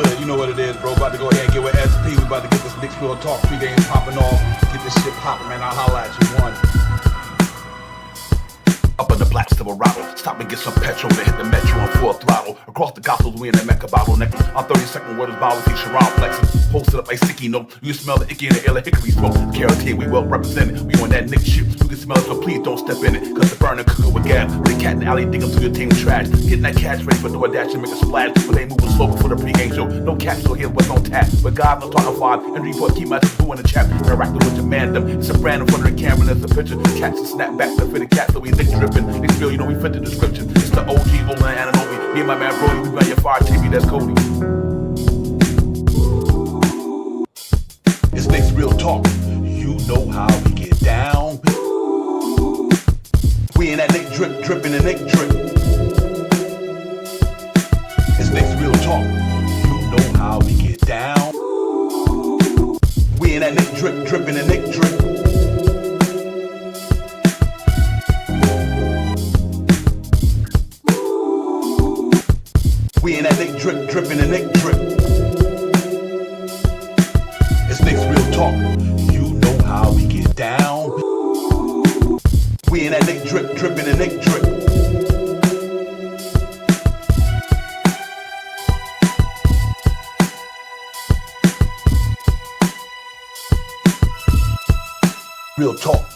good? You know what it is, bro. About to go ahead and get with SP. We about to get this Knicks Real Talk pregame popping off. Get this shit popping, man. I'll holla at you. One. Up in the black Silverado, stop and get some petrol to hit the metro on full throttle. Across the gospels, we in the Mecca bottleneck. On 32nd word is Bible, see Sharon flexing. Posted up like sticky note. You smell the icky and the ill hickory smoke. Carrot we well represented. We on that Nick shit. You can smell it, so please don't step in it. Cause the burner cooking with gas. The cat in the alley dig up to your team trash. Getting that cash ready for DoorDash and make a splash. But they moving slow before the pregame show. No cash, so here's what's on tap. But God, no talking five. And report, keep my boo in the chat. Interacting with your mandem. It's a brand in front of the camera, there's a picture. Catch and snap back to fit the cat, so we Nick dripping. Nick feel, you know, we fit the description. It's the OG, Olan Ananobi. Me and my man Brody, we run your fire TV, that's Cody. It's Knicks Real Talk. You know how we get down. We in that Nick drip, dripping the Nick drip. It's Knicks Real Talk. You know how we get down. We in that Nick drip, dripping the Nick drip. We in that Nick drip, dripping the Nick drip. It's Knicks Real Talk. You know how we get down. We in that Nick drip, dripping the Nick drip. Real talk.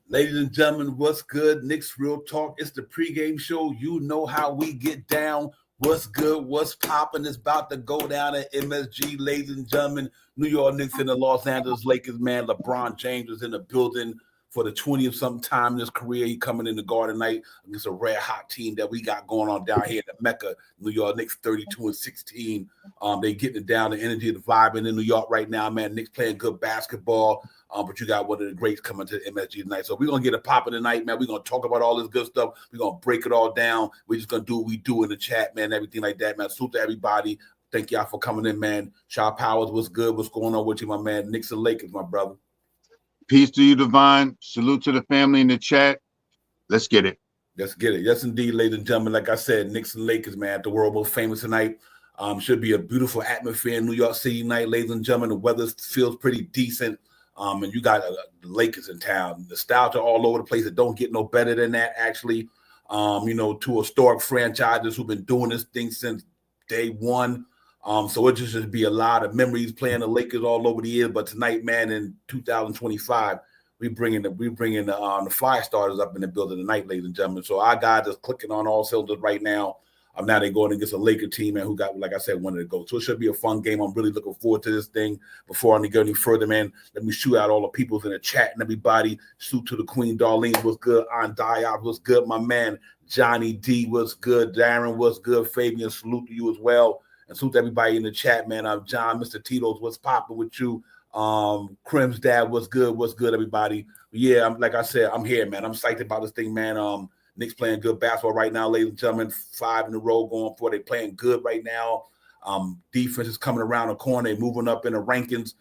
Ladies and gentlemen, what's good? Knicks Real Talk. It's the pregame show. You know how we get down. What's good? What's popping? It's about to go down at MSG, ladies and gentlemen. New York Knicks and the Los Angeles Lakers, man. LeBron James is in the building for the 20th something time in his career. He coming in the Garden night against a red hot team that we got going on down here in the Mecca. New York Knicks 32-16. They getting it down, the energy, the vibe in New York right now, man. Knicks playing good basketball. But you got one of the greats coming to the MSG tonight. So we're going to get it popping tonight, man. We're going to talk about all this good stuff. We're going to break it all down. We're just going to do what we do in the chat, man, everything like that, man. Salute to everybody. Thank y'all for coming in, man. Shaw Powers, what's good? What's going on with you, my man? Knicks and Lakers, my brother. Peace to you, Divine. Salute to the family in the chat. Let's get it. Let's get it. Yes, indeed, ladies and gentlemen. Like I said, Knicks and Lakers, man, the world most famous tonight. Should be a beautiful atmosphere in New York City tonight, ladies and gentlemen. The weather feels pretty decent. And you got the Lakers in town. Nostalgia all over the place. It don't get no better than that, actually. Two historic franchises who've been doing this thing since day one. So it just should be a lot of memories playing the Lakers all over the years. But tonight, man, in 2025, we bringing the fire starters up in the building tonight, ladies and gentlemen. So our guys is clicking on all cylinders right now. Now they're going against a Laker team, man, who got, like I said, one of the goals. So it should be a fun game. I'm really looking forward to this thing. Before I go any further, man, let me shoot out all the peoples in the chat and everybody. Salute to the Queen Darlene, what's good? Aunt Diop, what's good? My man, Johnny D, what's good? Darren, what's good? Fabian, salute to you as well. And salute to everybody in the chat, man. John, Mr. Tito's, what's popping with you? Crim's dad, what's good? What's good, everybody? Yeah, like I said, I'm here, man. I'm psyched about this thing, man. Knicks playing good basketball right now, ladies and gentlemen. 5 in a row going for it. They playing good right now. Defense is coming around the corner. They're moving up in the rankings.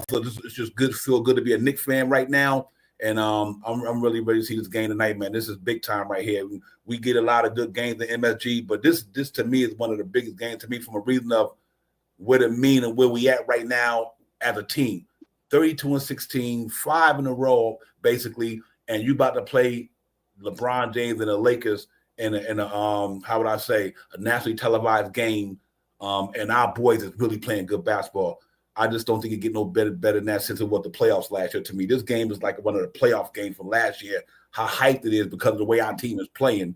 So it's just good. Feel good to be a Knicks fan right now. And I'm really ready to see this game tonight, man. This is big time right here. We get a lot of good games in MSG, but this to me is one of the biggest games to me from a reason of what it means and where we at right now as a team. 32-16, 5 in a row, basically, and you about to play LeBron James and the Lakers in a how would I say, a nationally televised game, and our boys is really playing good basketball. I just don't think it get no better than that since it was the playoffs last year. To me, this game is like one of the playoff games from last year. How hyped it is because of the way our team is playing,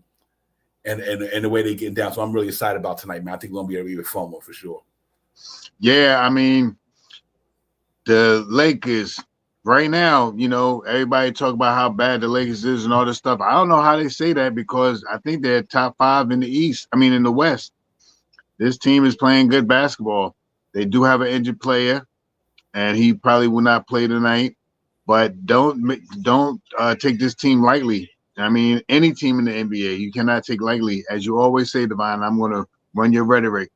and the way they're getting down. So I'm really excited about tonight, man. I think it's gonna be a really fun one for sure. Yeah, I mean, the Lakers. Right now, everybody talk about how bad the Lakers is and all this stuff. I don't know how they say that because I think they're top 5 in the East. I mean, in the West. This team is playing good basketball. They do have an injured player, and he probably will not play tonight. But don't take this team lightly. I mean, any team in the NBA, you cannot take lightly. As you always say, Divine, I'm going to run your rhetoric.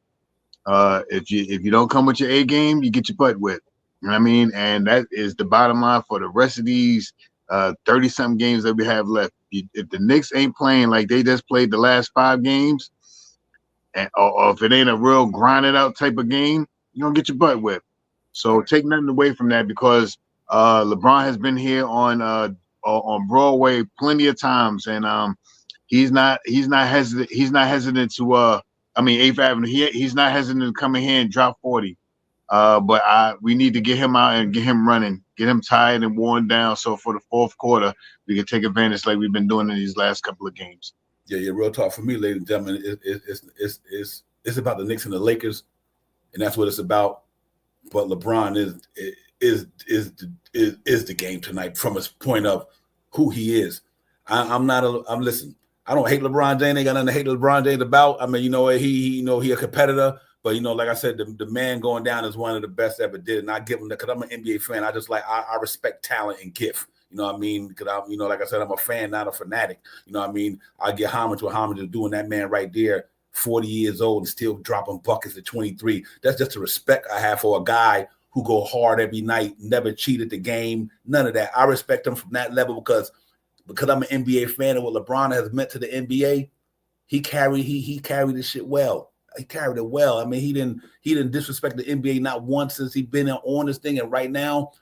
If you don't come with your A game, you get your butt whipped. You know what I mean? And that is the bottom line for the rest of these 30-something games that we have left. If the Knicks ain't playing like they just played the last 5 games, or if it ain't a real grinded out type of game, you're gonna get your butt whipped. So take nothing away from that, because LeBron has been here on Broadway plenty of times, and he's not hesitant to 8th Avenue. He's not hesitant to come in here and drop 40. But we need to get him out and get him running, get him tired and worn down, so for the fourth quarter we can take advantage like we've been doing in these last couple of games. Yeah, real talk for me, ladies and gentlemen. It's about the Knicks and the Lakers, and that's what it's about. But LeBron is the game tonight from his point of who he is. Listen, I don't hate LeBron James. Ain't got nothing to hate LeBron James about. I mean, he a competitor, but like I said, the man going down is one of the best ever did, and I give him that because I'm an NBA fan. I just I respect talent and gift. You know what I mean? Because like I said, I'm a fan, not a fanatic. You know what I mean? I get homage what homage is doing. That man right there, 40 years old and still dropping buckets at 23. That's just the respect I have for a guy who go hard every night, never cheated the game, none of that. I respect him from that level because I'm an NBA fan and what LeBron has meant to the NBA. He carried this shit well. He carried it well. I mean, he didn't disrespect the NBA not once since he's been on this thing. And right now,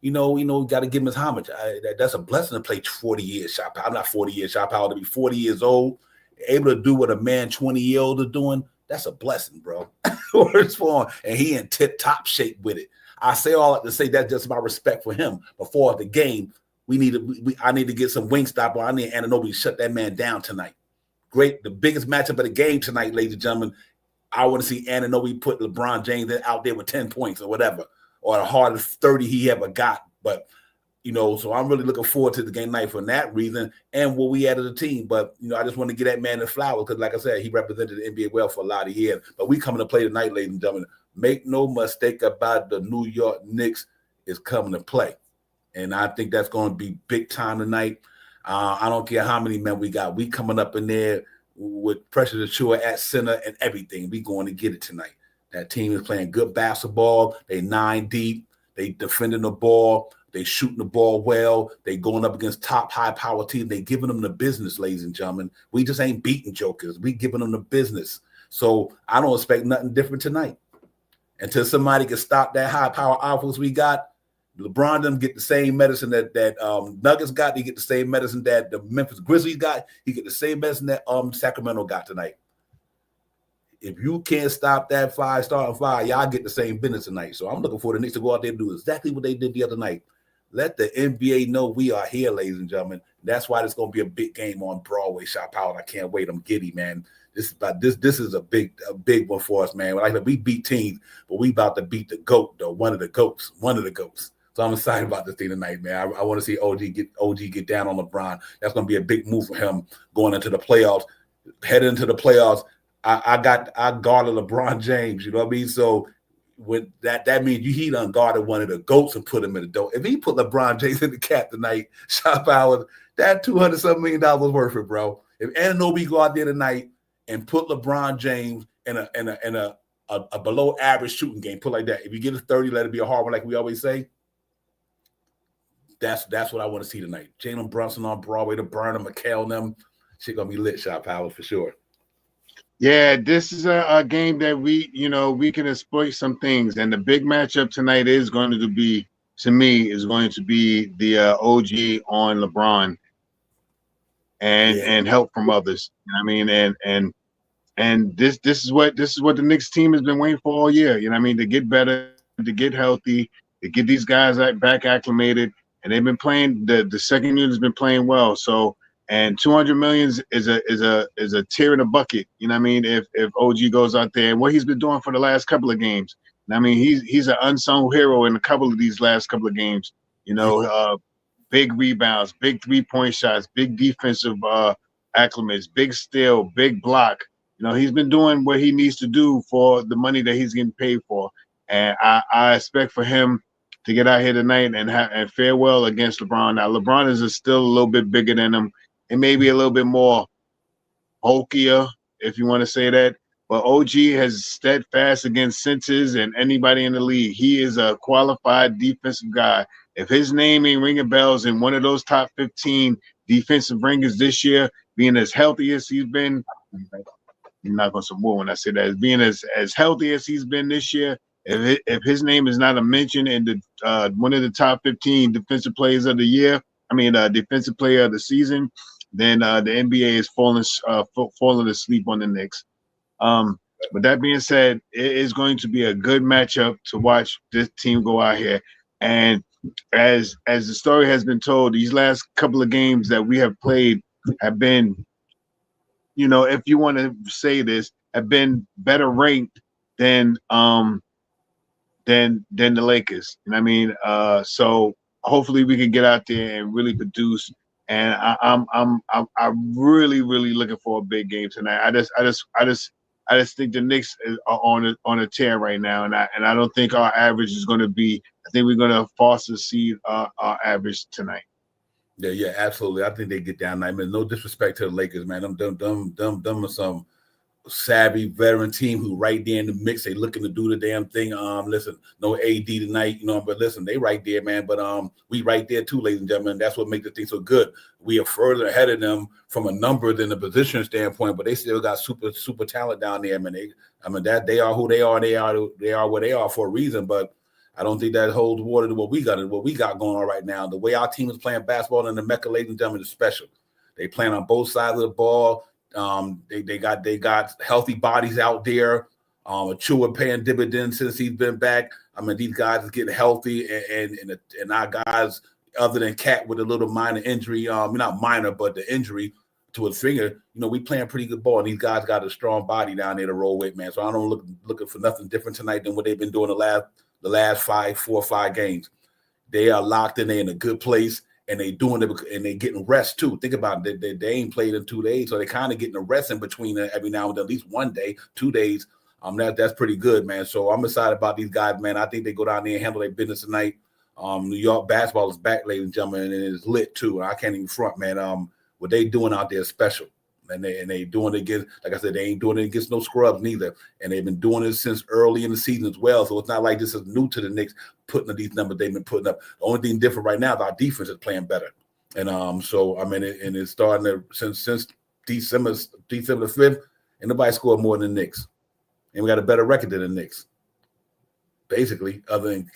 got to give him his homage. That's a blessing to play 40 years shot power. I'm not 40 years shot power, to be 40 years old, able to do what a man 20-year-old is doing. That's a blessing, bro. Words for him. And he in tip-top shape with it. I say all that to say that's just my respect for him. Before the game, I need to get some Wingstop, or I need Anunoby to shut that man down tonight. Great. The biggest matchup of the game tonight, ladies and gentlemen. I want to see Anunoby put LeBron James out there with 10 points or whatever, or the hardest 30 he ever got. But, so I'm really looking forward to the game night for that reason and what we added a team. But, I just want to get that man the flowers because, like I said, he represented the NBA well for a lot of years. But we coming to play tonight, ladies and gentlemen. Make no mistake about the New York Knicks is coming to play. And I think that's going to be big time tonight. I don't care how many men we got. We coming up in there with Precious Achiuwa at center and everything. We going to get it tonight. That team is playing good basketball. They 9 deep. They defending the ball. They shooting the ball well. They going up against top high-power teams. They giving them the business, ladies and gentlemen. We just ain't beating jokers. We giving them the business. So I don't expect nothing different tonight. Until somebody can stop that high-power offense we got, LeBron them get the same medicine that Nuggets got. They get the same medicine that the Memphis Grizzlies got. He get the same medicine that Sacramento got tonight. If you can't stop that starting five, y'all get the same business tonight. So I'm looking for the Knicks to go out there and do exactly what they did the other night. Let the NBA know we are here, ladies and gentlemen. That's why it's going to be a big game on Broadway. Shot Power. I can't wait. I'm giddy, man. This is a big one for us, man. Like we beat teams, but we about to beat the GOAT, though. One of the GOATs. So I'm excited about this thing tonight, man. I want to see OG get down on LeBron. That's going to be a big move for him going into the playoffs. Heading into the playoffs, I guarded LeBron James. You know what I mean? So with that means he done guarded one of the GOATs and put him in the door. If he put LeBron James in the cap tonight, Shop Hours, that $200-something million was worth it, bro. If Anunoby go out there tonight and put LeBron James in a below average shooting game, put like that. If you get a 30, let it be a hard one, like we always say. That's what I want to see tonight. Jalen Brunson on Broadway to burn him, McHale, them. Shit gonna be lit, Shop Hours for sure. Yeah, this is a game that we can exploit some things, and the big matchup tonight is going to be, to me, the OG on LeBron and help from others. You know what I mean? And this is what the Knicks team has been waiting for all year. You know what I mean? To get better, to get healthy, to get these guys back acclimated, and they've been playing. The second unit has been playing well. So. And 200 million is a tear in the bucket. You know what I mean? If OG goes out there and what he's been doing for the last couple of games. I mean, he's an unsung hero in a couple of these last couple of games. Big rebounds, big 3-point shots, big defensive acclimates, big steal, big block. He's been doing what he needs to do for the money that he's getting paid for. And I expect for him to get out here tonight and fare well against LeBron. Now, LeBron is still a little bit bigger than him. And maybe a little bit more bulkier, if you want to say that. But OG has steadfast against centers and anybody in the league. He is a qualified defensive guy. If his name ain't ringing bells in one of those top 15 defensive ringers this year, being as healthy as he's been, knock on some wood when I say that, as being as healthy as he's been this year. If his name is not a mention in the one of the top 15 defensive players of the year, defensive player of the season, then the NBA is falling asleep on the Knicks. But that being said, it is going to be a good matchup to watch this team go out here. And as the story has been told, these last couple of games that we have played have been, if you want to say this, have been better ranked than the Lakers. So hopefully we can get out there and really produce. And I'm really looking for a big game tonight. I just think the Knicks are on a tear right now, and I don't think our average is going to be. I think we're going to far exceed our average tonight. Yeah, absolutely. I think they get down. No disrespect to the Lakers, man. Them are some savvy veteran team who right there in the mix. They looking to do the damn thing. Listen, no AD tonight, but listen, they right there, man. But we right there too, ladies and gentlemen. That's what makes the thing so good. We are further ahead of them from a number than a position standpoint, but they still got super talent down there. That they are who they are. They are what they are for a reason. But I don't think that holds water to what we got going on right now. The way our team is playing basketball in the Mecca, ladies and gentlemen, is special. They playing on both sides of the ball. They got healthy bodies out there. Achua paying dividends since he's been back. These guys are getting healthy, and our guys, other than Cat with a little minor injury, not minor, but the injury to his finger, we playing pretty good ball. And these guys got a strong body down there to roll with, man. So I don't looking for nothing different tonight than what they've been doing the last 4 or 5 games. They are locked in. They're in a good place. And they doing it, and they getting rest too. Think about it. They ain't played in 2 days, so they kind of getting a rest in between every now and then, at least 1 day, 2 days. That's pretty good, man. So I'm excited about these guys, man. I think they go down there and handle their business tonight. New York basketball is back, ladies and gentlemen, and it's lit too. I can't even front, man. What they doing out there is special. And they doing it against, like I said, they ain't doing it against no scrubs neither. And they've been doing it since early in the season as well. So it's not like this is new to the Knicks putting these numbers they've been putting up. The only thing different right now is our defense is playing better. And and it's starting to since December the 5th, and nobody scored more than the Knicks. And we got a better record than the Knicks, basically, other than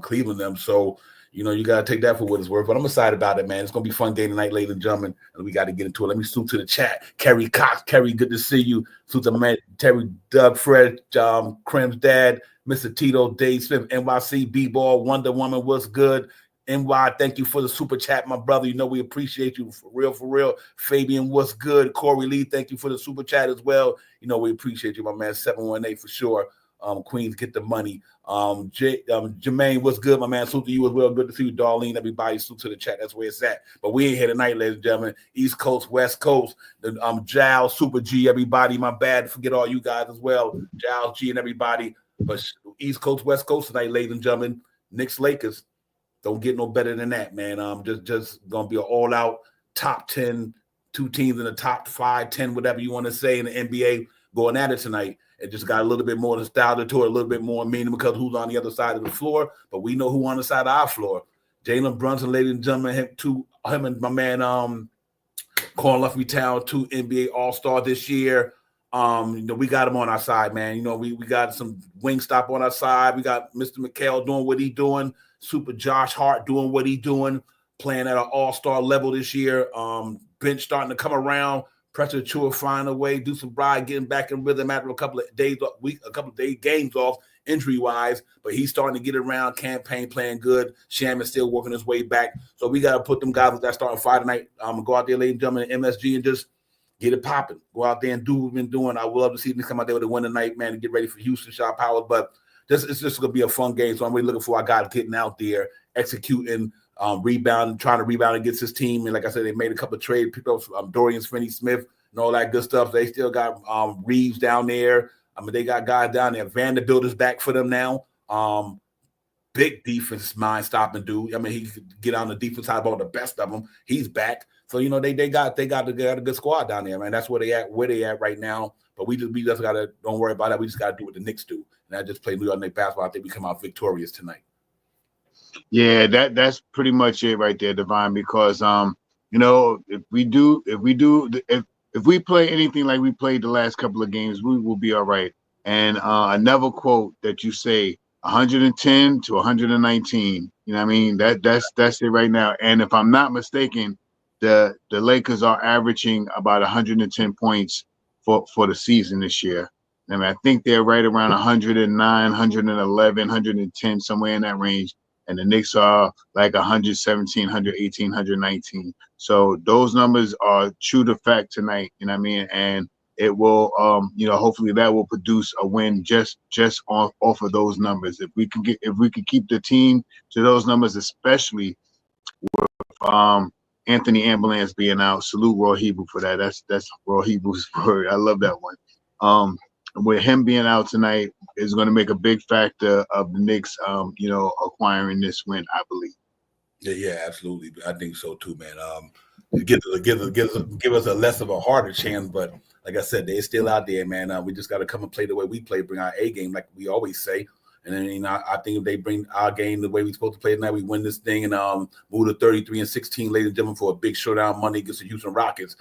Cleveland them. So you got to take that for what it's worth. But I'm excited about it, man. It's going to be a fun game tonight, ladies and gentlemen. And we got to get into it. Let me salute to the chat. Kerry Cox. Kerry, good to see you. Salute to my man, Terry, Doug, Fred, Crim's dad, Mr. Tito, Dave Smith, NYC, B-Ball, Wonder Woman, what's good? NY, thank you for the super chat, my brother. We appreciate you for real. Fabian, what's good? Corey Lee, thank you for the super chat as well. We appreciate you, my man. 718 for sure. Queens, get the money. Jermaine, what's good, my man? Salute to you as well. Good to see you, Darlene. Everybody, salute to the chat. That's where it's at. But we ain't here tonight, ladies and gentlemen. East Coast, West Coast. Giles, Super G, everybody. My bad. Forget all you guys as well. Giles, G, and everybody. But East Coast, West Coast tonight, ladies and gentlemen. Knicks, Lakers. Don't get no better than that, man. Just gonna be an all-out top 10, 2 teams in the top 5, 10, whatever you want to say in the NBA going at it tonight. It just got a little bit more nostalgia to it, a little bit more meaning because who's on the other side of the floor. But we know who on the side of our floor. Jalen Brunson, ladies and gentlemen, him and my man Corn Luffy Town, 2 NBA All-Star this year. We got him on our side, man. We got some Wingstop on our side. We got Mr. McHale doing what he doing. Super Josh Hart doing what he doing, playing at an all-star level this year. Bench starting to come around. Pressure Chua find a way. Do some ride, getting back in rhythm after a couple of days games off injury-wise. But he's starting to get around. Campaign playing good. Sham is still working his way back. So we got to put them guys with that starting 5 tonight. Go out there, ladies and gentlemen, in MSG and just get it popping. Go out there and do what we've been doing. I would love to see them come out there with a win tonight, man, and get ready for Houston, Shot Powers. But it's just going to be a fun game. So I'm really looking for our guys getting out there, executing, rebounding, trying to rebound against his team. And like I said, they made a couple of trades, picked up Dorian Finney-Smith and all that good stuff. They still got Reeves down there. They got guys down there. Vanderbilt is back for them now. Big defense mind stopping dude. He could get on the defense side about the best of them. He's back. So, they got a good squad down there, man. That's where they at right now. But we just got to, don't worry about that. We just got to do what the Knicks do. And I just play New York Knicks basketball. I think we come out victorious tonight. Yeah, that's pretty much it right there, Divine, because if if we play anything like we played the last couple of games, we will be all right. And another quote that you say, 110 to 119. You know what I mean? That's it right now. And if I'm not mistaken, the Lakers are averaging about 110 points for the season this year. I mean, I think they're right around 109, 111, 110, somewhere in that range. And the Knicks are like 117, 118, 119. So those numbers are true to fact tonight. You know what I mean? And it will, hopefully that will produce a win just off of those numbers. If we could keep the team to those numbers, especially with Anthony Ambulance being out. Salute Raw Hebrew for that. That's Raw Hebrew's word. I love that one. With him being out tonight is going to make a big factor of the Knicks, acquiring this win, I believe. Yeah, absolutely. I think so too, man. Give us a less of a harder chance, but like I said, they're still out there, man. We just got to come and play the way we play, bring our A game, like we always say. And then, I think if they bring our game the way we're supposed to play tonight, we win this thing and move to 33-16, ladies and gentlemen, for a big showdown Monday against the Houston Rockets.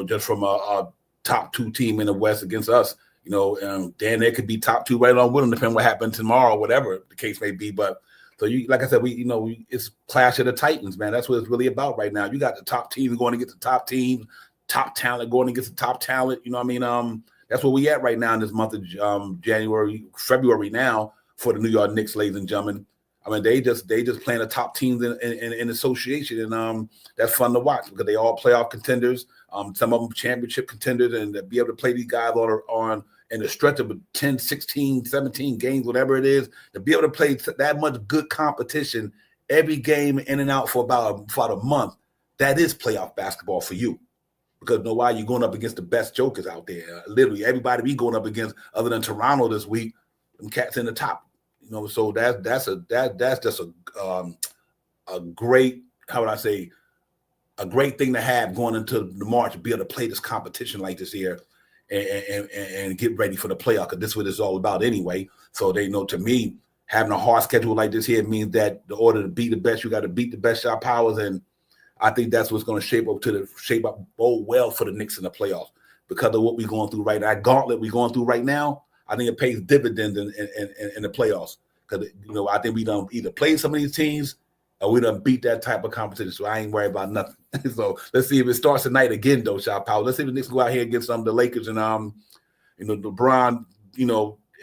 Just from a top 2 team in the West against us. Dan, there could be top 2 right along with them, depending what happens tomorrow, whatever the case may be. But so like I said, it's Clash of the Titans, man. That's what it's really about right now. You got the top teams going against the top teams, top talent going against the top talent. You know what I mean? That's where we at right now in this month of February now for the New York Knicks, ladies and gentlemen. I mean, they just playing the top teams in association, and that's fun to watch because they all playoff contenders. Some of them championship contenders, and to be able to play these guys on in a stretch of 10, 16, 17 games, whatever it is, to be able to play that much good competition every game in and out for about a month, that is playoff basketball for you. Because why you're going up against the best jokers out there. Literally everybody we going up against, other than Toronto this week, them cats in the top. So that's just a great, how would I say, a great thing to have going into the March, to be able to play this competition like this here and get ready for the playoff, because this is what it's all about anyway. So they know, to me, having a hard schedule like this here means that in order to beat the best, you got to beat the best shot powers, and I think that's what's going to shape up well for the Knicks in the playoffs because of what we're going through right now. That gauntlet we're going through right now, I think it pays dividends in the playoffs because I think we done either play some of these teams or we done beat that type of competition. So I ain't worried about nothing. So let's see if it starts tonight again, though, Shot Power. Let's see if the Knicks go out here and get some of the Lakers and LeBron,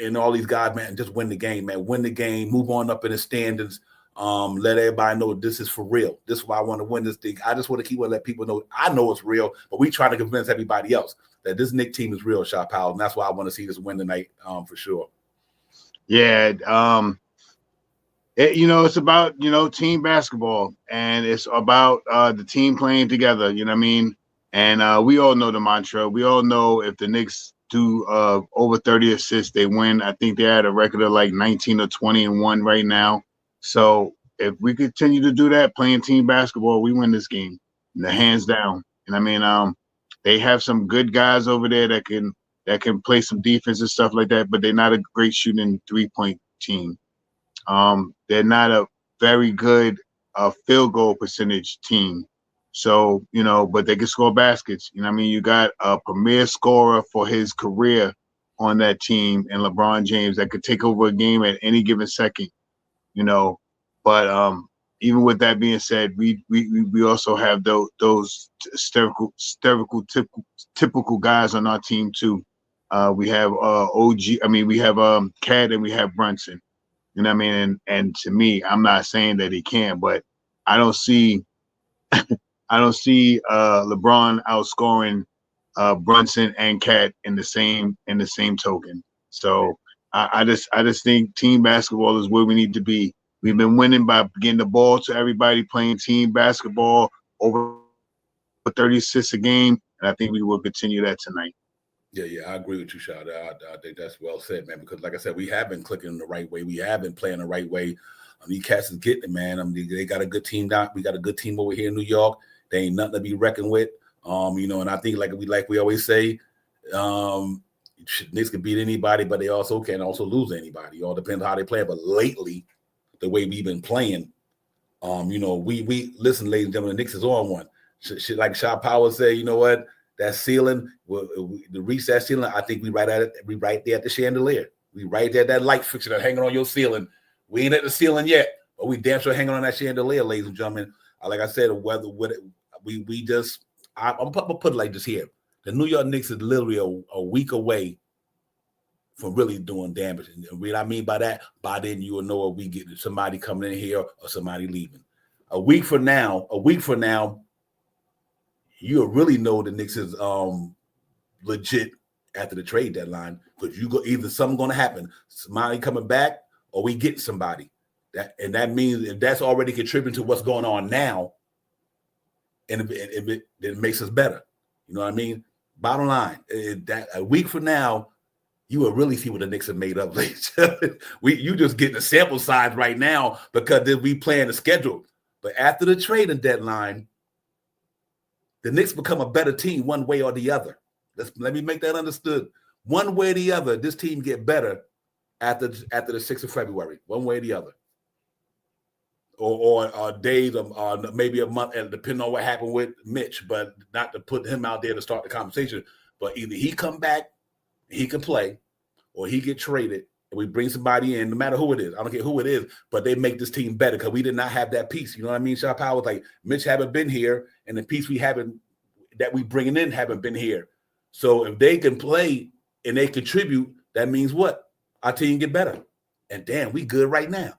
and all these guys, man, just win the game, man. Win the game, move on up in the standings. Let everybody know this is for real. This is why I want to win this thing. I just want to keep on let people know I know it's real, but we try to convince everybody else that this Knicks team is real, Shot Powell, and that's why I want to see this win tonight, for sure. Yeah, it's about team basketball, and it's about the team playing together. You know what I mean? And we all know the mantra. We all know if the Knicks do over 30 assists, they win. I think they're at a record of like 19 or 20-1 right now. So if we continue to do that, playing team basketball, we win this game, hands down. And I mean, they have some good guys over there that can play some defense and stuff like that, but they're not a great shooting 3-point team. They're not a very good field goal percentage team. So, but they can score baskets. You know what I mean? You got a premier scorer for his career on that team and LeBron James that could take over a game at any given second. But even with that being said, we also have those typical guys on our team too. We have we have Cat and we have Brunson. You know what I mean? And to me, I'm not saying that he can't, but I don't see LeBron outscoring Brunson and Cat in the same token. So I just think team basketball is where we need to be. We've been winning by getting the ball to everybody, playing team basketball over 30 assists a game, and I think we will continue that tonight. Yeah, I agree with you, Shad. I think that's well said, man, because like I said, we have been clicking the right way. We have been playing the right way. These cats is getting it, man. They got a good team down. We got a good team over here in New York. They ain't nothing to be reckoned with. And I think like we always say, Knicks can beat anybody, but they also can lose anybody. It all depends how they play. But lately, the way we've been playing, we listen, ladies and gentlemen, the Knicks is on one. Like Shot Power say, you know what? that ceiling, the reach that ceiling, I think we right at it. We right there at the chandelier. We right there, that light fixture that's hanging on your ceiling. We ain't at the ceiling yet, but we damn sure hanging on that chandelier, ladies and gentlemen. Like I said, whether we just, I'm gonna put it like this here: the New York Knicks is literally a week away from really doing damage. And what I mean by that, by then you will know if we get somebody coming in here or somebody leaving. A week from now, you'll really know the Knicks is legit after the trade deadline, because you go either something going to happen, somebody coming back, or we get somebody. That means if that's already contributing to what's going on now, and it makes us better. You know what I mean? Bottom line, that a week from now, you will really see what the Knicks are made of. You just getting the sample size right now because we playing the schedule. But after the trading deadline, the Knicks become a better team one way or the other. Let me make that understood. One way or the other, this team get better after the 6th of February. One way or the other. Or days or maybe a month, depending on what happened with Mitch, but not to put him out there to start the conversation. But either he come back, he can play, or he get traded, and we bring somebody in, no matter who it is. I don't care who it is, but they make this team better because we did not have that piece. You know what I mean? Shaw Powell, like Mitch haven't been here, and the piece that we bringing in haven't been here. So if they can play and they contribute, that means what? Our team get better. And damn, we good right now.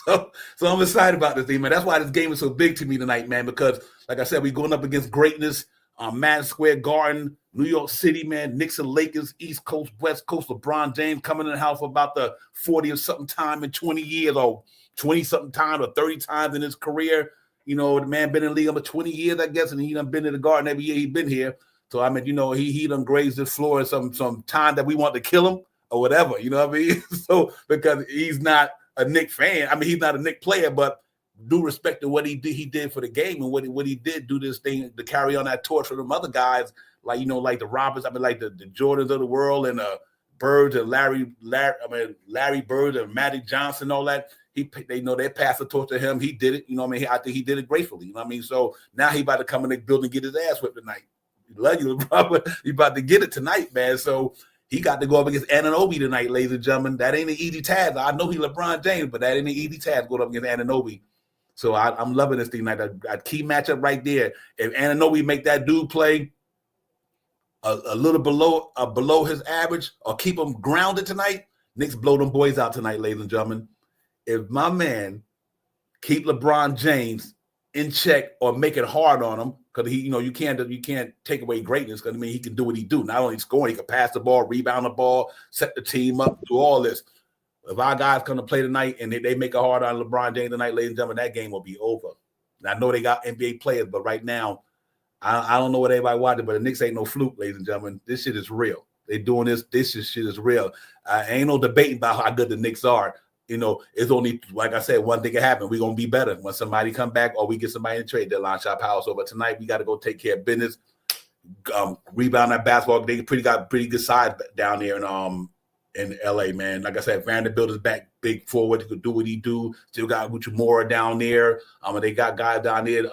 So I'm excited about this thing, man. That's why this game is so big to me tonight, man, because like I said, we're going up against greatness. Madison Square Garden, New York City, man, Knicks and Lakers, East Coast, West Coast, LeBron James coming in the house for about the 40 or something time in 20 years, or 20 something time, or 30 times in his career. You know, the man been in the league over 20 years, I guess, and he done been in the Garden every year he been here. So I mean, you know, he done grazed the floor some time that we want to kill him or whatever. You know what I mean? So because he's not a Knicks fan, I mean, he's not a Knicks player, but due respect to what he did for the game and what he did do this thing to carry on that torch for them other guys, like, you know, like the Roberts, I mean, like the Jordans of the world, and Birds and Larry Bird and Magic Johnson, all that. They know they passed the torch to him. He did it. You know what I mean? I think he did it gracefully. You know what I mean? So now he about to come in the building and get his ass whipped tonight. Love you, brother. He about to get it tonight, man. So he got to go up against Anunoby tonight, ladies and gentlemen. That ain't an easy task. I know he LeBron James, but that ain't an easy task going up against Anunoby. So I'm loving this thing tonight. A key matchup right there. If Anunoby make that dude play a little below his average, or keep him grounded tonight, Knicks blow them boys out tonight, ladies and gentlemen. If my man keep LeBron James in check or make it hard on him, because you can't take away greatness, because I mean he can do what he do. Not only scoring, he can pass the ball, rebound the ball, set the team up, do all this. If our guys come to play tonight and they make it hard on LeBron James tonight, ladies and gentlemen, that game will be over. And I know they got NBA players, but right now, I don't know what everybody watching, but the Knicks ain't no fluke, ladies and gentlemen. This shit is real. They doing this. Shit is real. Ain't no debating about how good the Knicks are. You know, it's only, like I said, one thing can happen. We're going to be better when somebody come back or we get somebody in the trade deadline. Shop house. So, but tonight we got to go take care of business, rebound that basketball. They got pretty good size down there in LA, man. Like I said, Vanderbilt is back, big forward. He could do what he do. Still got Uchimura down there. They got guys down there,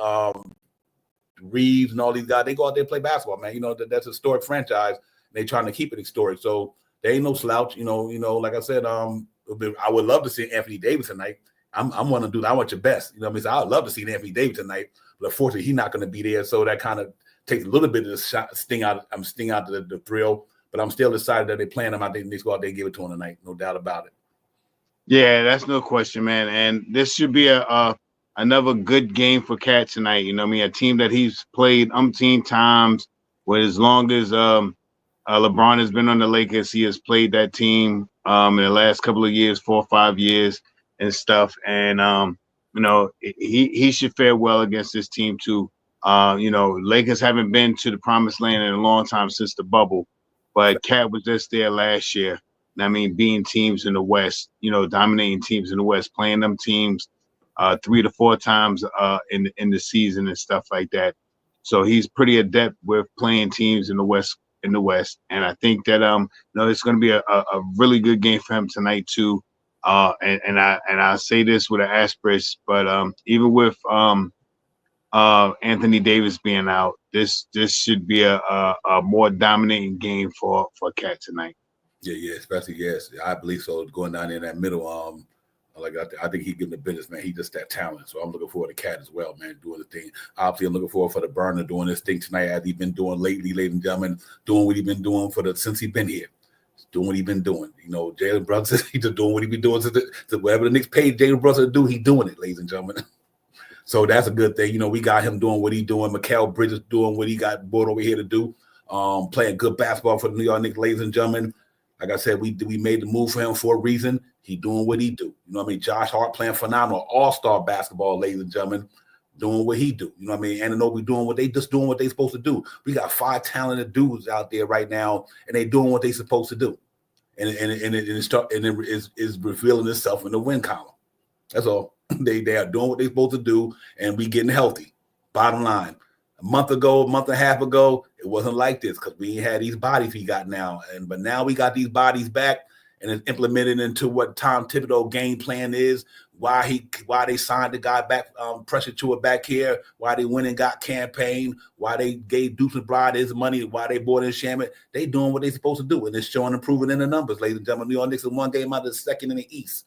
Reeves and all these guys. They go out there and play basketball, man. You know, that's a historic franchise. They trying to keep it historic. So they ain't no slouch. You know, like I said, I would love to see Anthony Davis tonight. I'm one to do that. I want your best. You know what I mean? So I would love to see Anthony Davis tonight. But unfortunately, he's not going to be there. So that kind of takes a little bit of the sting out the thrill. But I'm still excited that they're playing him. I think they go out there and give it to him tonight. No doubt about it. Yeah, that's no question, man. And this should be another good game for Cat tonight. You know what I mean? A team that he's played umpteen times. With as long as LeBron has been on the Lakers, he has played that team in the last couple of years, 4 or 5 years and stuff. And, he should fare well against this team too. Lakers haven't been to the promised land in a long time since the bubble, but Cat was just there last year. I mean, beating teams in the West, dominating teams in the West, playing them teams 3 to 4 times in the season and stuff like that. So he's pretty adept with playing teams in the West. And I think that it's going to be a really good game for him tonight too. And I say this with an asterisk, but even with Anthony Davis being out, this should be a more dominating game for Cat tonight. Yeah, especially yes, I believe so. Going down in that middle, I think he giving the business, man. He just that talent. So I'm looking forward to Cat as well, man, doing the thing. Obviously, I'm looking forward for the Burner doing this thing tonight as he's been doing lately, ladies and gentlemen, doing what he's been doing since he's been here. Doing what he's been doing. You know, Jalen Brunson, he's just doing what he been doing to whatever the Knicks paid Jalen Brunson to do, he's doing it, ladies and gentlemen. So that's a good thing. You know, we got him doing what he's doing. Mikal Bridges doing what he got brought over here to do. Playing good basketball for the New York Knicks, ladies and gentlemen. Like I said, we made the move for him for a reason. He doing what he do. You know what I mean? Josh Hart playing phenomenal all-star basketball, ladies and gentlemen, doing what he do. You know what I mean? Anunoby doing what they supposed to do. We got 5 talented dudes out there right now, and they doing what they supposed to do. And it is revealing itself in the win column. That's all. They are doing what they're supposed to do, and we getting healthy. Bottom line. A month and a half ago, it wasn't like this because we ain't had these bodies we got now. But now we got these bodies back, and it's implemented into what Tom Thibodeau game plan is, why they signed the guy back, pressure to it back here, why they went and got campaign, why they gave Deuce McBride his money, why they bought in Shamet. They doing what they supposed to do, and it's showing improving in the numbers, ladies and gentlemen. New York Knicks is 1 game out of the second in the East.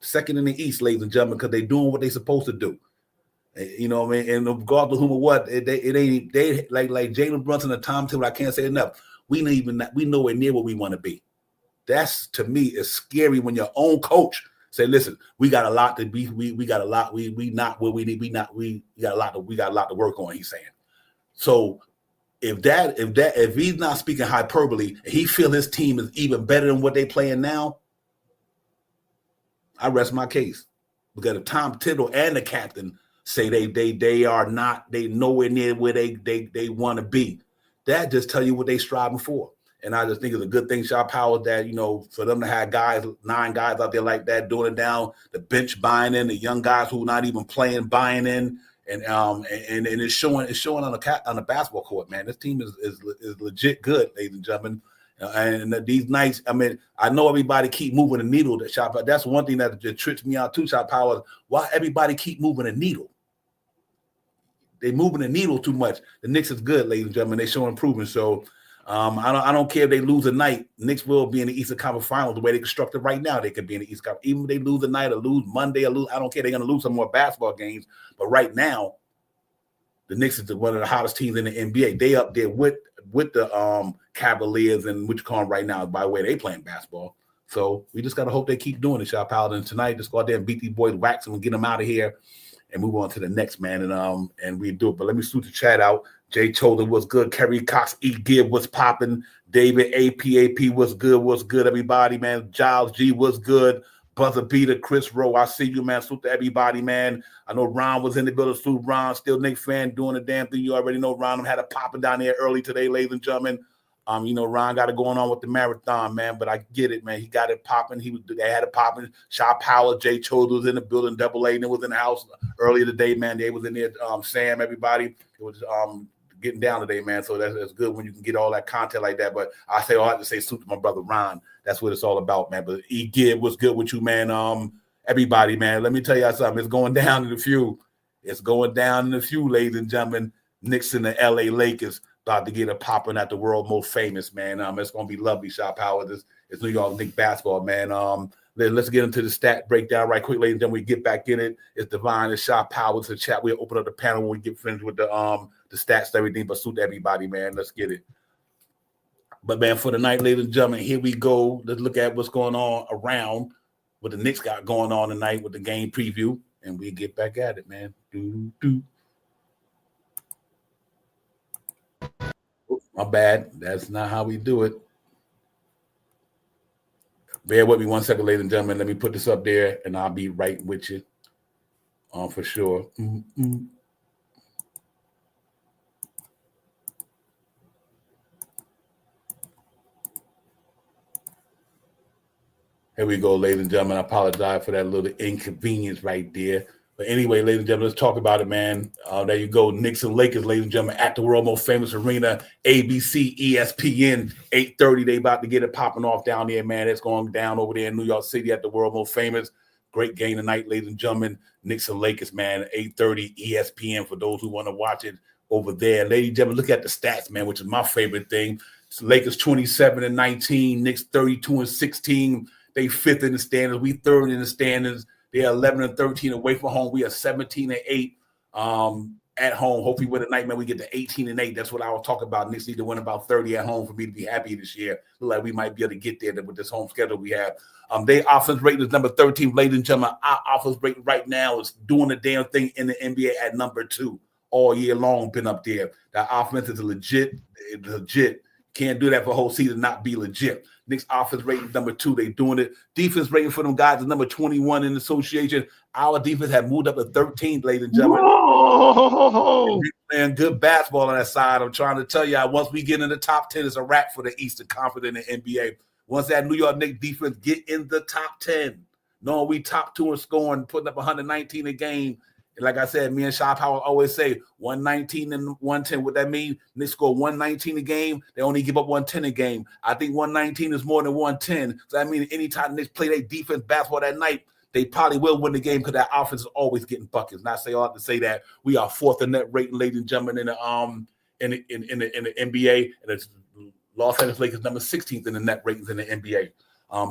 Second in the East, ladies and gentlemen, because they doing what they supposed to do. You know what I mean? And regardless of whom or what, it ain't they like Jalen Brunson and Tom Thibodeau. I can't say enough. We nowhere near where we want to be. That's to me is scary when your own coach say, "Listen, we got a lot to be. We got a lot. We not where we need. We got a lot to work on." He's saying. So if he's not speaking hyperbole, and he feel his team is even better than what they playing now, I rest my case because if Tom Thibodeau and the captain say they are not, they nowhere near where they want to be, that just tell you what they striving for. And I just think it's a good thing, Shaw Powell, that, you know, for them to have 9 guys out there like that doing it down, the bench buying in, the young guys who not even playing buying in, and it's showing on the basketball court, man. This team is legit good, ladies and gentlemen. And these nights, I mean, I know everybody keep moving the needle. That's one thing that just trips me out too, Shot Power. Why everybody keep moving the needle? They moving the needle too much. The Knicks is good, ladies and gentlemen. They show improvement. So I don't care if they lose a night. Knicks will be in the Eastern Conference Finals. The way they constructed right now, they could be in the Eastern Conference. Even if they lose a night or lose Monday or lose, I don't care. They're going to lose some more basketball games. But right now, the Knicks is one of the hottest teams in the NBA. They up there with the Cavaliers and what you call them right now by the way they playing basketball. So we just got to hope they keep doing it, Shot Powell. And tonight, just go out there and beat these boys, wax them, and get them out of here. And move on to the next man, and we do it. But let me shoot the chat out. Jay Choder was good. Kerry Cox, E. Gibb was popping. David AP was good. What's good, everybody, man? Giles G was good. Buzzer Beater, Chris Rowe, I see you, man. Salute to everybody, man. I know Ron was in the building. Salute Ron, still Knicks fan, doing the damn thing. You already know Ron had a popping down there early today, ladies and gentlemen. You know, Ron got it going on with the marathon, man, but I get it, man. He got it popping. They had it popping. Shaw Powell, Jay Choder was in the building. Double A was in the house earlier today, man. They was in there. Sam, everybody. It was getting down today, man. So that's good when you can get all that content like that. But I say all I have to say salute to my brother Ron. That's what it's all about, man. But E. Gibb, what's good with you, man? Everybody, man. Let me tell you something. It's going down in a few. It's going down in a few, ladies and gentlemen. Knicks and the LA Lakers. About to get a popping at the world most famous, man. It's gonna be lovely, Shot Power. It's New York Knicks basketball, man. Let's get into the stat breakdown right quick, ladies and gentlemen. We get back in it. It's Divine and Shot Power to the chat. We'll open up the panel when we get finished with the stats and everything. But suit everybody, man. Let's get it. But man, for the night, ladies and gentlemen, here we go. Let's look at what's going on around what the Knicks got going on tonight with the game preview, and we get back at it, man. My bad. That's not how we do it. Bear with me 1 second, ladies and gentlemen. Let me put this up there, and I'll be right with you for sure. Here we go, ladies and gentlemen. I apologize for that little inconvenience right there. But anyway, ladies and gentlemen, let's talk about it, man. There you go. Knicks and Lakers, ladies and gentlemen, at the world most famous arena, ABC, ESPN, 8:30. They about to get it popping off down there, man. It's going down over there in New York City at the world most famous. great game tonight, ladies and gentlemen. Knicks and Lakers, man, 8:30 ESPN for those who want to watch it over there. Ladies and gentlemen, look at the stats, man, which is my favorite thing. So Lakers 27-19, Knicks 32-16. They fifth in the standings. We third in the standings. They're 11-13 away from home. We are 17-8 at home. Hopefully, with a night, man, we get to 18-8. That's what I was talking about. Knicks need to win about 30 at home for me to be happy this year. Look like we might be able to get there with this home schedule we have. Their offense rating is number 13. Ladies and gentlemen, our offense rating right now is doing the damn thing in the NBA at number 2 all year long. Been up there. That offense is legit. Can't do that for a whole season, not be legit. Knicks offense rating number 2. They doing it. Defense rating for them guys is number 21 in the association. Our defense have moved up to 13, ladies and gentlemen. Whoa. Playing good basketball on that side. I'm trying to tell you, once we get in the top 10, it's a wrap for the Eastern Conference in the NBA. Once that New York Knicks defense get in the top 10, knowing we top 2 in scoring, putting up 119 a game. And like I said, me and Shaw Power always say 119 and 110. What that mean? They score 119 a game. They only give up 110 a game. I think 119 is more than 110. So that means anytime they play their defense basketball that night, they probably will win the game because that offense is always getting buckets. And I say all to say that we are 4th in net rating, ladies and gentlemen, in the NBA, and it's Los Angeles Lakers number 16th in the net ratings in the NBA.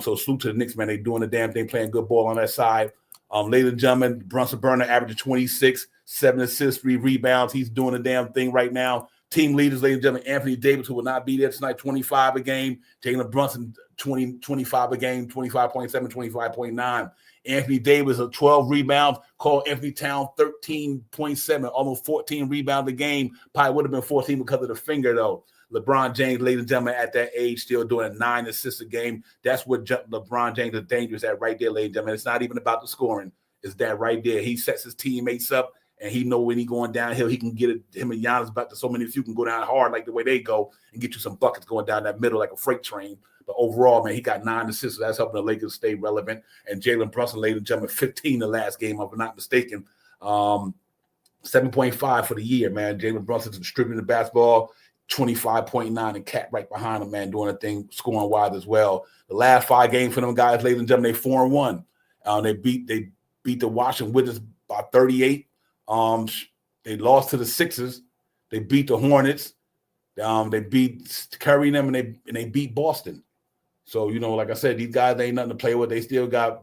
So salute to the Knicks, man. They doing the damn thing, playing good ball on that side. Ladies and gentlemen, Brunson Burner averaging 26, 7 assists, 3 rebounds. He's doing the damn thing right now. Team leaders, ladies and gentlemen, Anthony Davis, who will not be there tonight, 25 a game. Jalen Brunson, 25 a game, 25.7, 25.9. Anthony Davis, 12 rebounds. Carl Anthony Towns, 13.7, almost 14 rebounds a game. Probably would have been 14 because of the finger, though. LeBron James, ladies and gentlemen, at that age, still doing 9 assists a game. That's what LeBron James is dangerous at right there, ladies and gentlemen. It's not even about the scoring. It's that right there. He sets his teammates up, and he know when he going downhill, he can get it. Him and Giannis back to so many of you can go down hard like the way they go and get you some buckets going down that middle like a freight train. But overall, man, he got 9 assists. So that's helping the Lakers stay relevant. And Jalen Brunson, ladies and gentlemen, 15 the last game, if I'm not mistaken. 7.5 for the year, man. Jalen Brunson's distributing the basketball. 25.9 and Cat right behind him, man, doing a thing scoring wide as well. The last 5 games for them guys, ladies and gentlemen, they 4-1. They beat the Washington Wizards by 38. They lost to the Sixers. They beat the Hornets. They beat Curry and them, and they beat Boston. So, you know, like I said, these guys ain't nothing to play with. They still got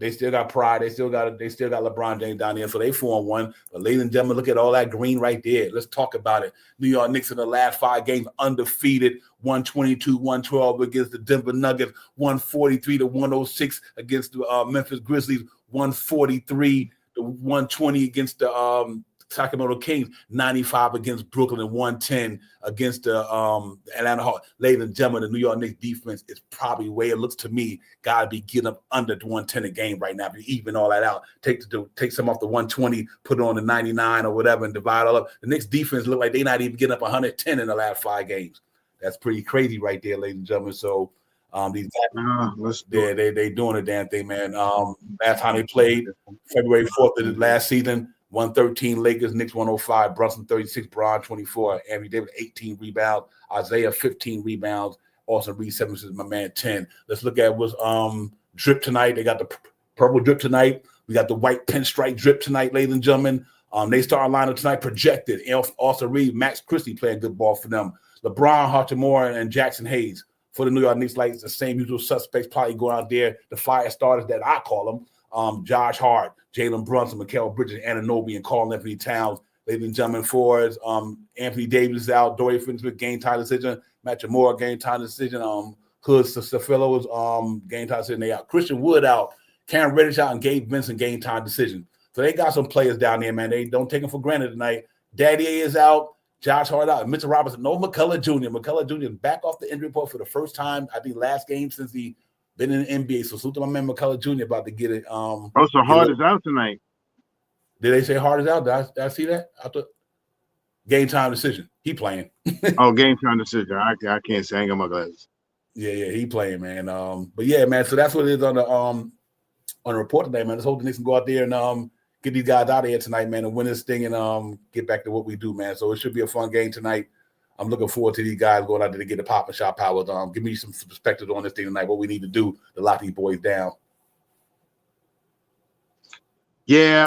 pride. They still got LeBron James down there. So they 4-1. But ladies and gentlemen, look at all that green right there. Let's talk about it. New York Knicks in the last 5 games undefeated, 122-112 against the Denver Nuggets, 143-106 against the Memphis Grizzlies, 143-120 against the Sacramento Kings, 95 against Brooklyn, and 110 against the Atlanta Hawks. Ladies and gentlemen, the New York Knicks defense is probably where it looks to me. Got to be getting up under 110 a game right now. If you even all that out, take some off the 120, put it on the 99 or whatever, and divide all up. The Knicks defense look like they're not even getting up 110 in the last 5 games. That's pretty crazy right there, ladies and gentlemen. So these guys, they doing a damn thing, man. Last time they played, February 4th of the last season, 113 Lakers, Knicks 105, Brunson 36, Bron 24, Anthony Davis 18 rebounds, Isaiah 15 rebounds, Austin Reed 7 assists, my man 10. Let's look at what's drip tonight. They got the purple drip tonight. We got the white pinstripe drip tonight, ladies and gentlemen. They start lineup tonight projected. Austin Reed, Max Christie playing good ball for them. LeBron, Hachimura, and Jackson Hayes for the New York Knicks. Like the same usual suspects probably going out there. The fire starters that I call them. Josh Hart, Jalen Brunson, Mikal Bridges, Anunoby, and Carl Anthony Towns. Ladies and gentlemen, forwards, Anthony Davis is out, Dorian Finney-Smith, game time decision, Matt Moore, game time decision, Hood Safillo's game time decision, they out. Christian Wood out, Cam Reddish out, and Gabe Vincent, game time decision. So they got some players down there, man. They don't take them for granted tonight. Daddy A is out, Josh Hart out, Mitchell Robinson, no McCullough Jr. McCullough Jr. is back off the injury report for the first time, I think last game since he been in the NBA. So salute to my man McCullough Jr. about to get it. So Hart is out tonight. Did they say Hart is out? Did I see that? I thought game time decision. He playing. Game time decision. I can't say. I ain't got my glasses. Yeah, he playing, man. But yeah, man. So that's what it is on the report today, man. Let's hope the Knicks can go out there and get these guys out of here tonight, man, and win this thing and get back to what we do, man. So it should be a fun game tonight. I'm looking forward to these guys going out there to get the pop and shot powers. Give me some perspective on this thing tonight, what we need to do to lock these boys down. Yeah,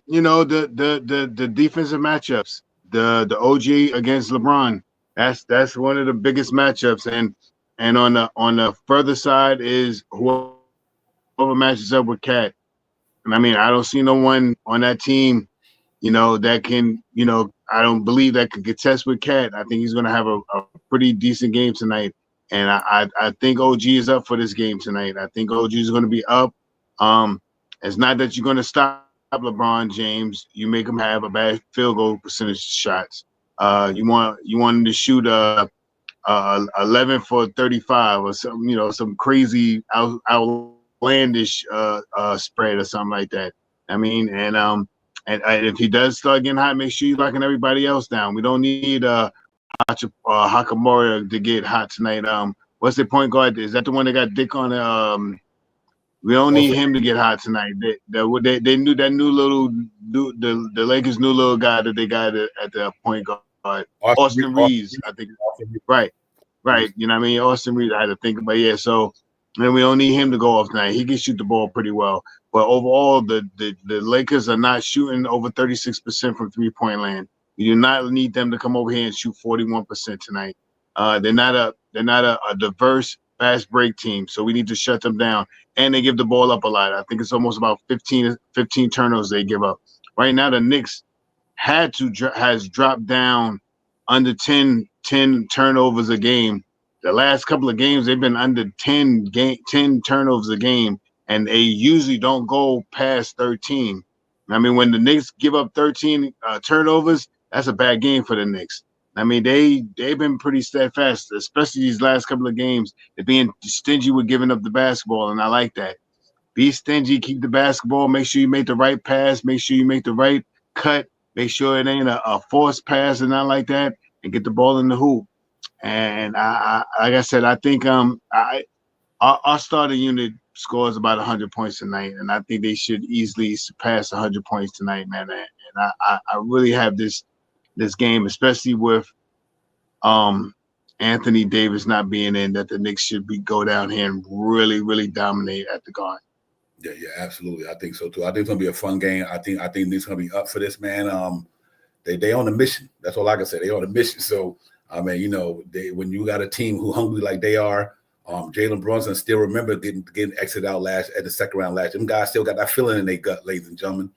the defensive matchups, the OG against LeBron. That's one of the biggest matchups, and on the further side is whoever matches up with Cat. And I mean, I don't see no one on that team, that can, I don't believe that can contest with Cat. I think he's going to have a pretty decent game tonight. And I think OG is up for this game tonight. I think OG is going to be up. Um, it's not that you're going to stop LeBron James. You make him have a bad field goal percentage shots. You want him to shoot 11 for 35 or some crazy outlandish spread or something like that. I mean, and if he does start getting hot, make sure you're locking everybody else down. We don't need Hakamura to get hot tonight. What's the point guard? Is that the one that got dick on? We don't need him to get hot tonight. They knew that the Lakers new little guy that they got at the point guard, Austin Reeves, I think. Right. You know what I mean? Austin Reeves, I had to think about. Yeah, so and we don't need him to go off tonight. He can shoot the ball pretty well. But overall, the Lakers are not shooting over 36% from 3-point land. You do not need them to come over here and shoot 41% tonight. They're not a diverse fast break team, so we need to shut them down. And they give the ball up a lot. I think it's almost about 15 turnovers they give up. Right now, the Knicks has dropped down under 10 turnovers a game. The last couple of games, they've been under 10 turnovers a game, and they usually don't go past 13. I mean, when the Knicks give up 13 turnovers, that's a bad game for the Knicks. I mean, they've been pretty steadfast, especially these last couple of games. They're being stingy with giving up the basketball, and I like that. Be stingy, keep the basketball, make sure you make the right pass, make sure you make the right cut, make sure it ain't a forced pass or not like that, and get the ball in the hoop. And I like I said, I think our starting unit scores about 100 points tonight, and I think they should easily surpass 100 points tonight, man. And I really have this game, especially with Anthony Davis not being in, that the Knicks should go down here and really, really dominate at the guard. Yeah, absolutely. I think so too. I think it's gonna be a fun game. I think Knicks gonna be up for this, man. They on a mission. That's all I can say. They on a mission. So I mean, when you got a team who hungry like they are, Jalen Brunson still remember getting exited out at the second round last year. Them guys still got that feeling in their gut, ladies and gentlemen.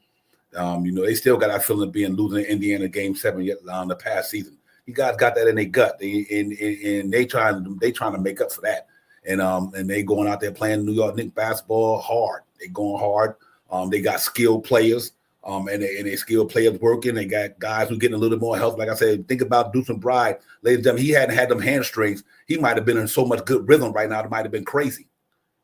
They still got that feeling of being losing in Indiana Game 7 the past season. You guys got that in their gut, and they trying to make up for that. And they going out there playing New York Knicks basketball hard. They going hard. They got skilled players. And they skilled players working. They got guys who getting a little bit more help. Like I said, think about Deuce McBride, ladies and gentlemen. He hadn't had them hamstrings. He might have been in so much good rhythm right now. It might have been crazy.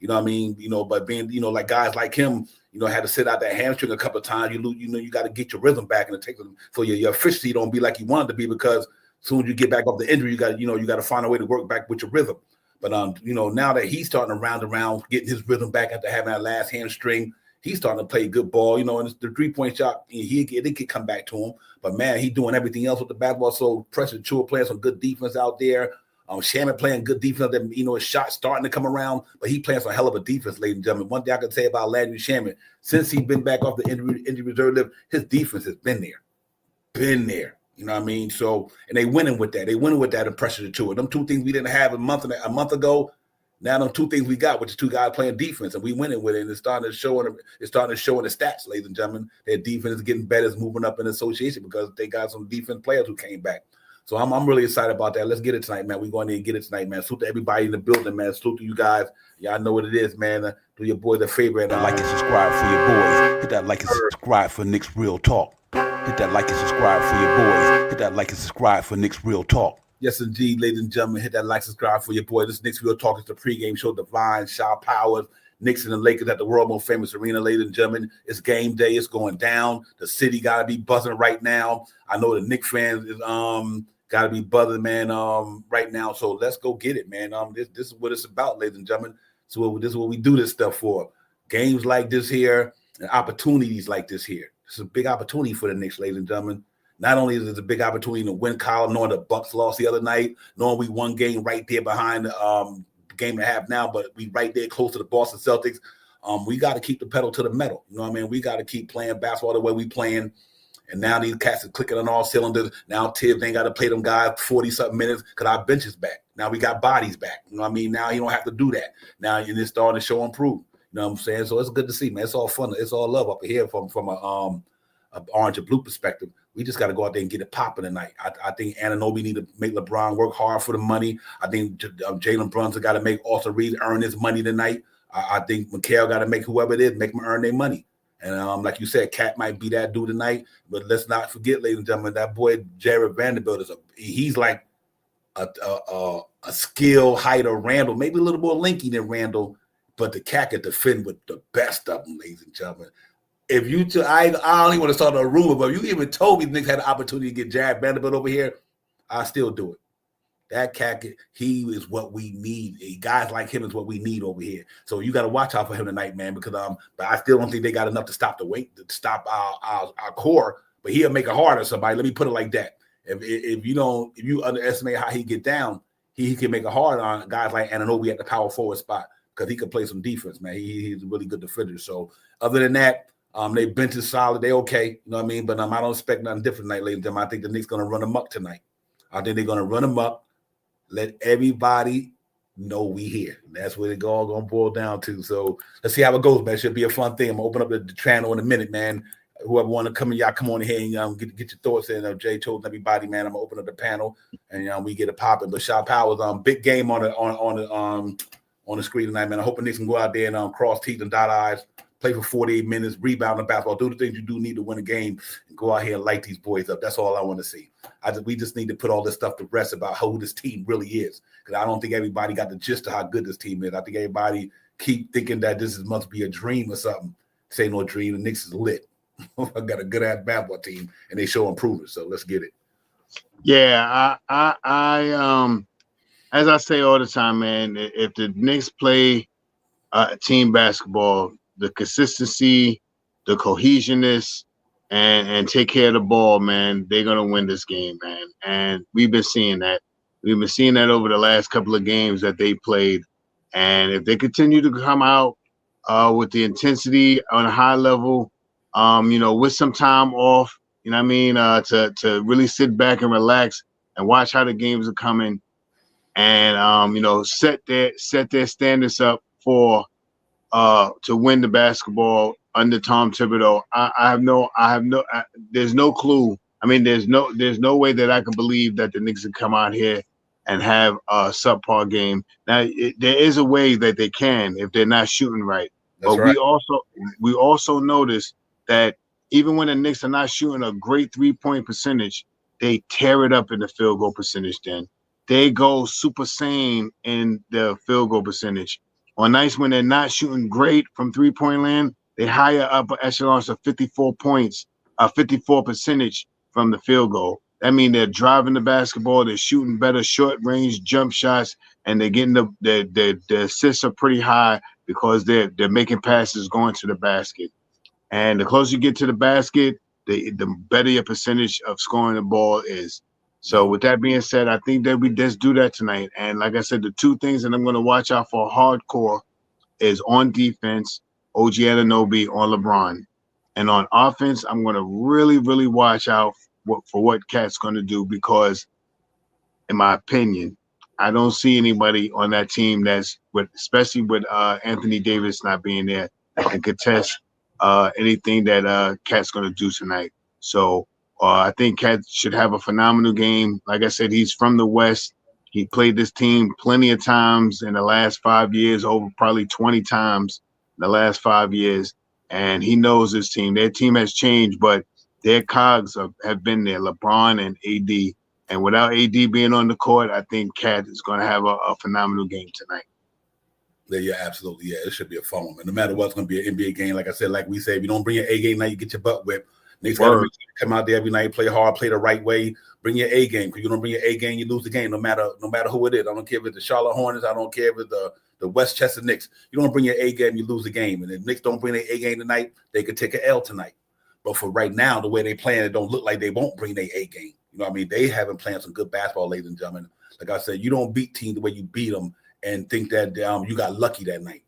You know what I mean? But being, like guys like him, had to sit out that hamstring a couple of times. You got to get your rhythm back, and it takes them so your efficiency don't be like you want it to be, because as soon as you get back off the injury, you got to find a way to work back with your rhythm. But now that he's starting to round around, getting his rhythm back after having that last hamstring, he's starting to play good ball, and the 3-point shot, it could come back to him. But, man, he's doing everything else with the basketball. So, Preston Chua playing some good defense out there. Shamit playing good defense. His shot's starting to come around, but he playing some hell of a defense, ladies and gentlemen. One thing I can say about Landry Shamit, since he's been back off the injury reserve list, his defense has been there. You know what I mean? So, and they winning with that. They winning with that and pressure to it. Them two things we didn't have a month ago. Now them two things we got, which is two guys playing defense, and we winning with it. And it's starting to show in the stats, ladies and gentlemen. Their defense is getting better, it's moving up in the association because they got some defense players who came back. So I'm really excited about that. Let's get it tonight, man. We're going in and get it tonight, man. Salute to everybody in the building, man. Salute to you guys. Y'all know what it is, man. Do your boy the favor and like and subscribe for your boys. Hit that like and subscribe for Knicks Real Talk. Hit that like and subscribe for your boys. Hit that like and subscribe for Knicks Real Talk. Yes, indeed, ladies and gentlemen. Hit that like, subscribe for your boy. This Knicks Real Talk is the pregame show. Divine, Shaw Powers, Knicks and the Lakers at the world most famous arena, ladies and gentlemen. It's game day. It's going down. The city got to be buzzing right now. I know the Knicks fans is got to be buzzing, man, right now. So let's go get it, man. This is what it's about, ladies and gentlemen. So this is what we do this stuff for. Games like this here and opportunities like this here. It's a big opportunity for the Knicks, ladies and gentlemen. Not only is it a big opportunity to win column, knowing the Bucks lost the other night, knowing we won game right there behind the game and a half now, but we right there close to the Boston Celtics. we got to keep the pedal to the metal. You know what I mean? We got to keep playing basketball the way we playing. And now these cats are clicking on all cylinders. Now Tibbs ain't got to play them guys 40-something minutes because our bench is back. Now we got bodies back. You know what I mean? Now you don't have to do that. Now you're just starting to show improve. You know what I'm saying? So it's good to see, man. It's all fun. It's all love up here from a orange and blue perspective. We just got to go out there and get it popping tonight. I think Anunoby need to make LeBron work hard for the money. I think Jalen Brunson got to make Austin Reeves earn his money tonight. I think Mikhail got to make whoever it is, make them earn their money. And like you said, Cat might be that dude tonight. But let's not forget, ladies and gentlemen, that boy Jared Vanderbilt he's like a skill height of Randall, maybe a little more linky than Randall, but the Cat can defend with the best of them, ladies and gentlemen. If you I don't even want to start a rumor, but if you even told me the Knicks had an opportunity to get Jared Vanderbilt over here, I still do it. That cat, he is what we need. Guys like him is what we need over here. So you got to watch out for him tonight, man. Because but I still don't think they got enough to stop the weight, to stop our core. But he'll make it hard on somebody. Let me put it like that. If you underestimate how he get down, he can make it hard on guys like Anunoby at the power forward spot because he can play some defense, man. He's a really good defender. So other than that, they bench is solid. They okay. You know what I mean? But I don't expect nothing different tonight, ladies and gentlemen. I think the Knicks going to run amok tonight. I think they're going to run amok. Let everybody know we here. That's what it's all going to boil down to. So let's see how it goes, man. It should be a fun thing. I'm going to open up the channel in a minute, man. Whoever want to come in, y'all come on here and get your thoughts in. Jay told everybody, man, I'm going to open up the panel and we get it popping. But Shaw Powers, big game on the screen tonight, man. I hope the Knicks can go out there and cross T's and dot I's, play for 48 minutes, rebound the basketball, do the things you do need to win a game, and go out here and light these boys up. That's all I want to see. We just need to put all this stuff to rest about who this team really is, because I don't think everybody got the gist of how good this team is. I think everybody keep thinking that must be a dream or something. This ain't no dream. The Knicks is lit. I got a good-ass basketball team, and they show improvement, so let's get it. Yeah, I as I say all the time, man, if the Knicks play team basketball, the consistency, the cohesionness, and take care of the ball, man, they're going to win this game, man. And we've been seeing that. We've been seeing that over the last couple of games that they played. And if they continue to come out with the intensity on a high level, with some time off, you know what I mean, to really sit back and relax and watch how the games are coming and, set their standards up for to win the basketball under Tom Thibodeau. There's no clue. I mean, there's no way that I can believe that the Knicks can come out here and have a subpar game. Now, there is a way that they can if they're not shooting right. That's but right. we also notice that even when the Knicks are not shooting a great 3-point percentage, they tear it up in the field goal percentage. Then they go super sane in the field goal percentage. On nights when they're not shooting great from 3-point land, they higher upper echelons of 54 points, 54 percentage from the field goal. That means they're driving the basketball, they're shooting better short range jump shots, and they're getting the assists are pretty high because they're making passes going to the basket. And the closer you get to the basket, the better your percentage of scoring the ball is. So with that being said, I think that we just do that tonight. And like I said, the two things that I'm going to watch out for hardcore is on defense, OG Anunoby on LeBron. And on offense, I'm going to really, really watch out for what Cat's going to do because, in my opinion, I don't see anybody on that team especially with Anthony Davis not being there, that can contest anything that Cat's going to do tonight. So I think Cat should have a phenomenal game. Like I said, he's from the West. He played this team plenty of times in the last 5 years, over probably 20 times in the last 5 years. And he knows this team. Their team has changed, but their cogs have been there, LeBron and AD. And without AD being on the court, I think Cat is going to have a phenomenal game tonight. Yeah, absolutely. Yeah, it should be a fun one. No matter what, it's going to be an NBA game. Like I said, like we say, if you don't bring your A game now, you get your butt whipped. Knicks got to come out there every night, play hard, play the right way, bring your A game. Because you don't bring your A game, you lose the game, no matter who it is. I don't care if it's the Charlotte Hornets. I don't care if it's the Westchester Knicks. You don't bring your A game, you lose the game. And if Knicks don't bring their A game tonight, they could take an L tonight. But for right now, the way they playing, it don't look like they won't bring their A game. You know what I mean? They haven't played some good basketball, ladies and gentlemen. Like I said, you don't beat teams the way you beat them and think that you got lucky that night.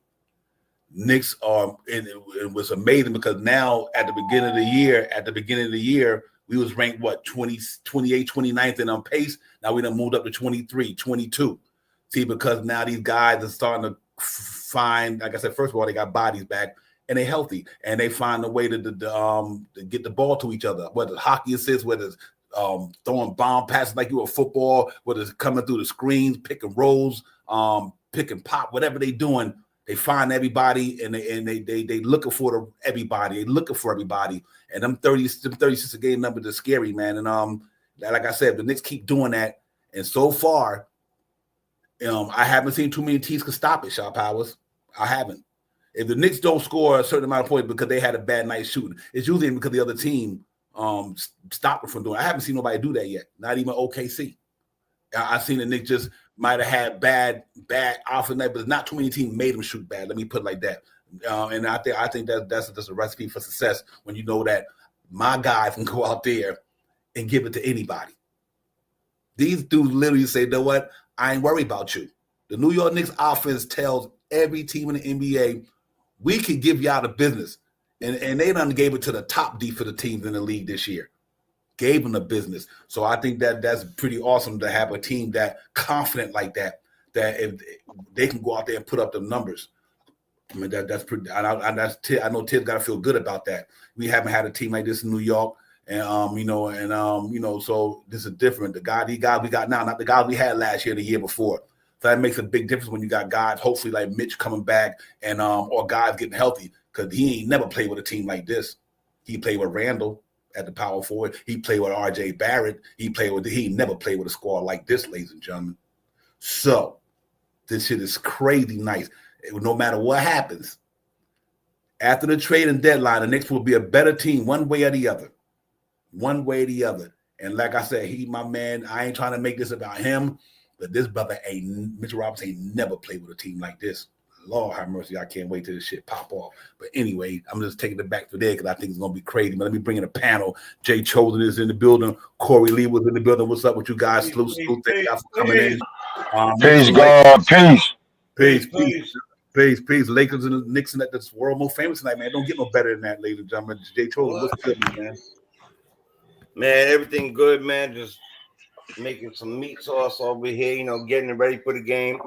Knicks are, and it was amazing because now at the beginning of the year, we was ranked, 28, 29th and on pace. Now we done moved up to 23, 22. See, because now these guys are starting to find, like I said, first of all, they got bodies back and they're healthy and they find a way to get the ball to each other, whether it's hockey assists, whether it's throwing bomb passes like you a football, whether it's coming through the screens, pick and rolls, pick and pop, whatever they doing. They find everybody and they looking for everybody. They looking for everybody. And them 36 a game numbers are scary, man. And like I said, the Knicks keep doing that. And so far, I haven't seen too many teams can stop it, Shaw Powers. I haven't. If the Knicks don't score a certain amount of points because they had a bad night shooting, it's usually because the other team stopped them from doing it. I haven't seen nobody do that yet, not even OKC. I've seen the Knicks just might have had bad off night, but not too many teams made them shoot bad. Let me put it like that. And I think that's a recipe for success when you know that my guy can go out there and give it to anybody. These dudes literally say, you know what? I ain't worried about you. The New York Knicks offense tells every team in the NBA, we can give y'all the business. And they done gave it to the top defensive teams in the league this year. Gave them the business. So I think that's pretty awesome to have a team that confident like that if they can go out there and put up the numbers. I mean, that's pretty. I know Tibbs got to feel good about that. We haven't had a team like this in New York. And, so this is different. These guys we got now, not the guys we had last year, the year before. So that makes a big difference when you got guys, hopefully like Mitch coming back and or guys getting healthy, because he ain't never played with a team like this. He played with Randall at the power forward. He played with R.J. Barrett. He never played with a squad like this, ladies and gentlemen. So this shit is crazy nice. No matter what happens, after the trade and deadline, the Knicks will be a better team one way or the other. One way or the other. And like I said, he, my man, I ain't trying to make this about him, but this brother Mitchell Robinson ain't never played with a team like this. Lord have mercy, I can't wait till this shit pop off. But anyway, I'm just taking it back to there because I think it's going to be crazy. But let me bring in a panel. Jay Chosen is in the building. Corey Lee was in the building. What's up with you guys? Salute. Thank y'all for coming in. Peace, God. Peace. Peace. Lakers and the Knicks and that's world most famous tonight, man. Don't get no better than that, ladies and gentlemen. Jay Chosen, what's good, man? Man, everything good, man. Just making some meat sauce over here, getting it ready for the game.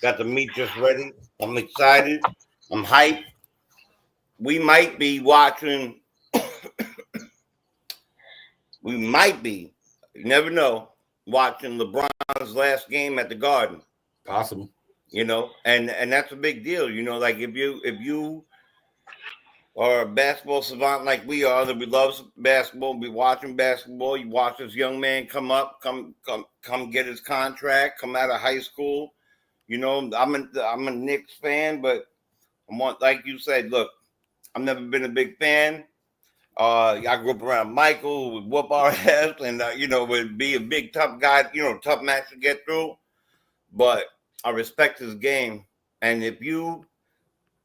Got the meat just ready. I'm excited. I'm hyped. We might be watching. You never know, watching LeBron's last game at the Garden. Possible. And that's a big deal. Like if you or a basketball savant like we are, that we love basketball, be watching basketball. You watch this young man come get his contract, come out of high school. I'm a Knicks fan, but like you said, look, I've never been a big fan. I grew up around Michael, who would whoop our ass, and would be a big tough guy, tough match to get through. But I respect his game, and if you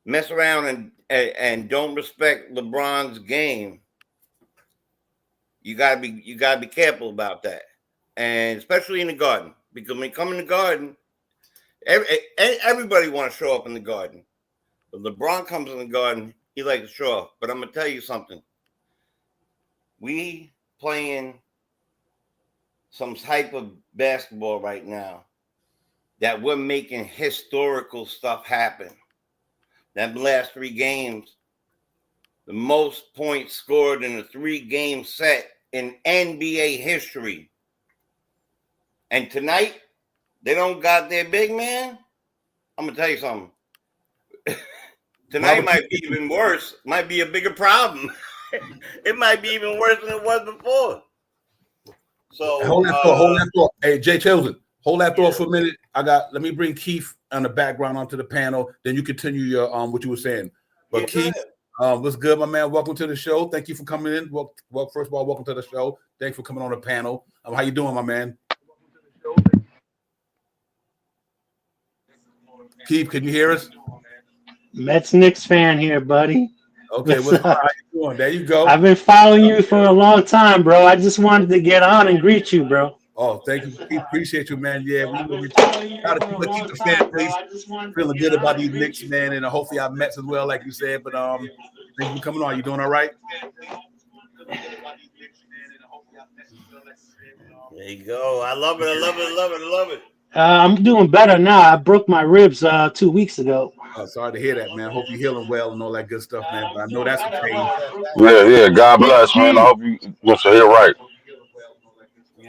mess around and don't respect LeBron's game, you gotta be careful about that, and especially in the Garden, because when you come in the Garden, everybody want to show up in the Garden. But LeBron comes in the Garden, he likes to show off. But I'm gonna tell you something: we playing some type of basketball right now that we're making historical stuff happen. That last 3 games, the most points scored in a 3-game set in NBA history. And tonight, they don't got their big man. I'm going to tell you something. Tonight might be even worse. Might be a bigger problem. It might be even worse than it was before. So hold that thought. Hey, Jay Chosen, hold that thought for a minute. Let me bring Keith on the background onto the panel. Then you continue your what you were saying. But yeah, Keith, what's good, my man? Welcome to the show. Thank you for coming in. Well, first of all, welcome to the show. Thanks for coming on the panel. How you doing, my man? Keith, can you hear us? Mets Knicks fan here, buddy. Okay, how you doing? There you go. I've been following you for a long time, bro. I just wanted to get on and greet you, bro. Oh, thank you. Keith, appreciate you, man. Yeah, we try to keep the fan base feeling good about these Knicks, man, and hopefully our Mets as well, like you said. But thank you for coming on. You doing all right? There you go. I love it. I love it. I love it. I love it. I'm doing better now. I broke my ribs 2 weeks ago. Oh, sorry to hear that, man. Hope you're healing well and all that good stuff, man. But I know that's a pain. Yeah. God bless, man. I hope you hear right.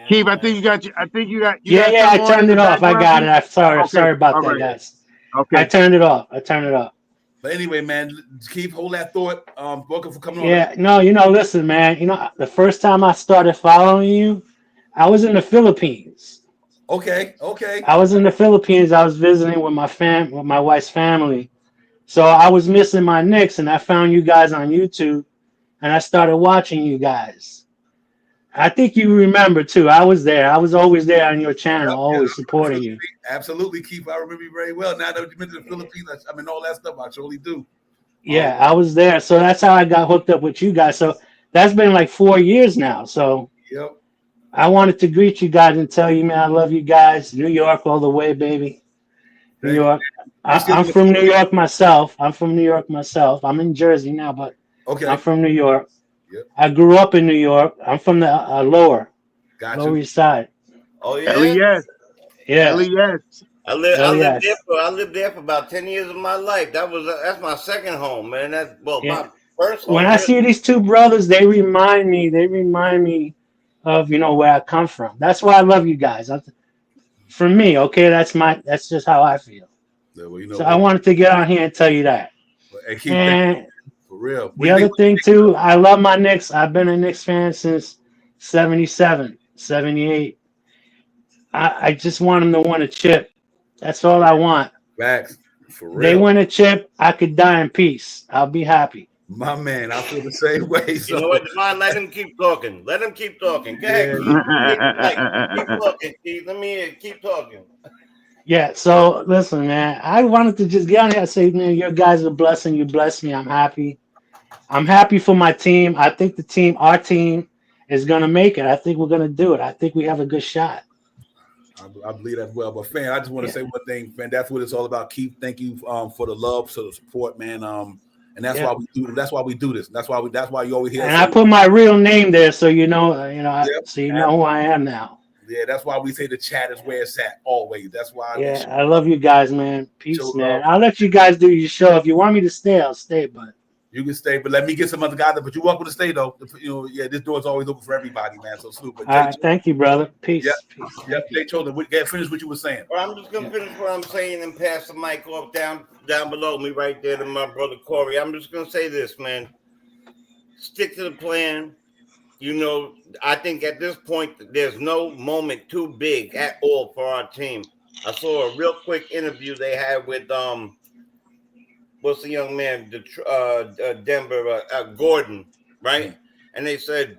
Keith, I think you got. You got Yeah. I turned it off. I got it. Sorry about that, right. guys. Okay. I turned it off. But anyway, man, keep hold that thought. Welcome for coming on. Yeah. No, listen, man. The first time I started following you, I was in the Philippines. Okay. I was in the Philippines. I was visiting with my wife's family. So I was missing my Knicks, and I found you guys on YouTube, and I started watching you guys. I think you remember too. I was there. I was always there on your channel, always supporting you. Absolutely, Keith. I remember you very well. Now that you mentioned the Philippines, I mean all that stuff. I surely do. Yeah, I was there. So that's how I got hooked up with you guys. So that's been like 4 years now. So yep. I wanted to greet you guys and tell you, man, I love you guys. New York all the way, baby. New York. I'm from New York myself. I'm in Jersey now, but I'm from New York. Yep. I grew up in New York. I'm from the Lower East Side. Oh yeah. L.E.S. Yeah. L.E.S. I lived there for about 10 years of my life. That's my second home, man. My first home. When I see these two brothers, they remind me of where I come from. That's why I love you guys. For me, okay, that's just how I feel. Yeah, well, so I wanted to get on here and tell you that. And for real. The other thing too, I love my Knicks. I've been a Knicks fan since 77, 78. I just want them to win a chip. That's all I want. Facts. For real. They win a chip, I could die in peace. I'll be happy. My man, I feel the same way. So. You know what, Devon? Let him keep talking. Go ahead. Keep talking, Keith. Let me keep talking. Yeah, so listen, man. I wanted to just get on here and say, man, your guys are blessing. You bless me. I'm happy. I'm happy for my team. I think our team is going to make it. I think we're going to do it. I think we have a good shot. I believe that well. But, fan, I just want to say one thing, man. That's what it's all about. Keith, thank you for the love, for the support, man. And that's why we do. That's why we do this. That's why you always hear. And I put my real name there, so so you know who I am now. Yeah, that's why we say the chat is where it's at always. That's why. Yeah, I love you guys, man. Peace, man. I'll let you guys do your show. If you want me to stay, I'll stay. But you can stay. But let me get some other guys. But you're welcome to stay, though. This door's always open for everybody, man. So Snoop. All right, thank you, brother. Peace. Yep. Jay Chosen, finish what you were saying. Well, I'm just gonna finish what I'm saying and pass the mic off down below me, right there, to my brother Corey. I'm just gonna say this, man. Stick to the plan. I think at this point, there's no moment too big at all for our team. I saw a real quick interview they had with what's the young man, Denver, Gordon, right? And they said,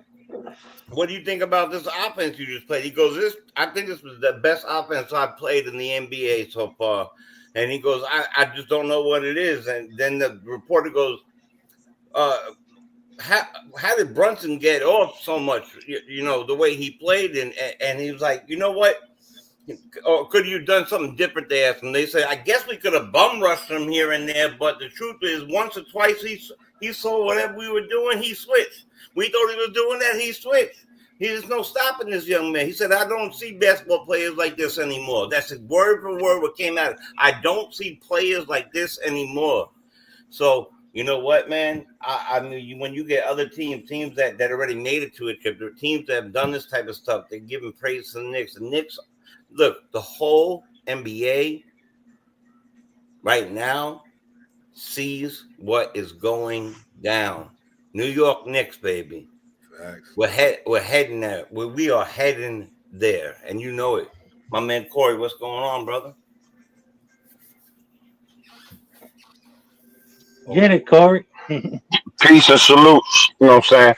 "What do you think about this offense you just played?" He goes, I think this was the best offense I've played in the NBA so far." And he goes, I just don't know what it is. And then the reporter goes, how did Brunson get off so much, the way he played? And he was like, you know what? Or could you have done something different? They asked him. They said, I guess we could have bum rushed him here and there, but the truth is once or twice he saw whatever we were doing, he switched. We thought he was doing that, he switched. There's no stopping this young man. He said, I don't see basketball players like this anymore. That's word for word what came out. I don't see players like this anymore. So, you know what, man? I mean, when you get other teams that already made it to a trip, there are teams that have done this type of stuff, they're giving praise to the Knicks. The Knicks, look, the whole NBA right now sees what is going down. New York Knicks, baby. Thanks. We're heading there. We are heading there, and you know it. My man Corey, what's going on, brother? Get it, Corey. Peace and salutes. You know what I'm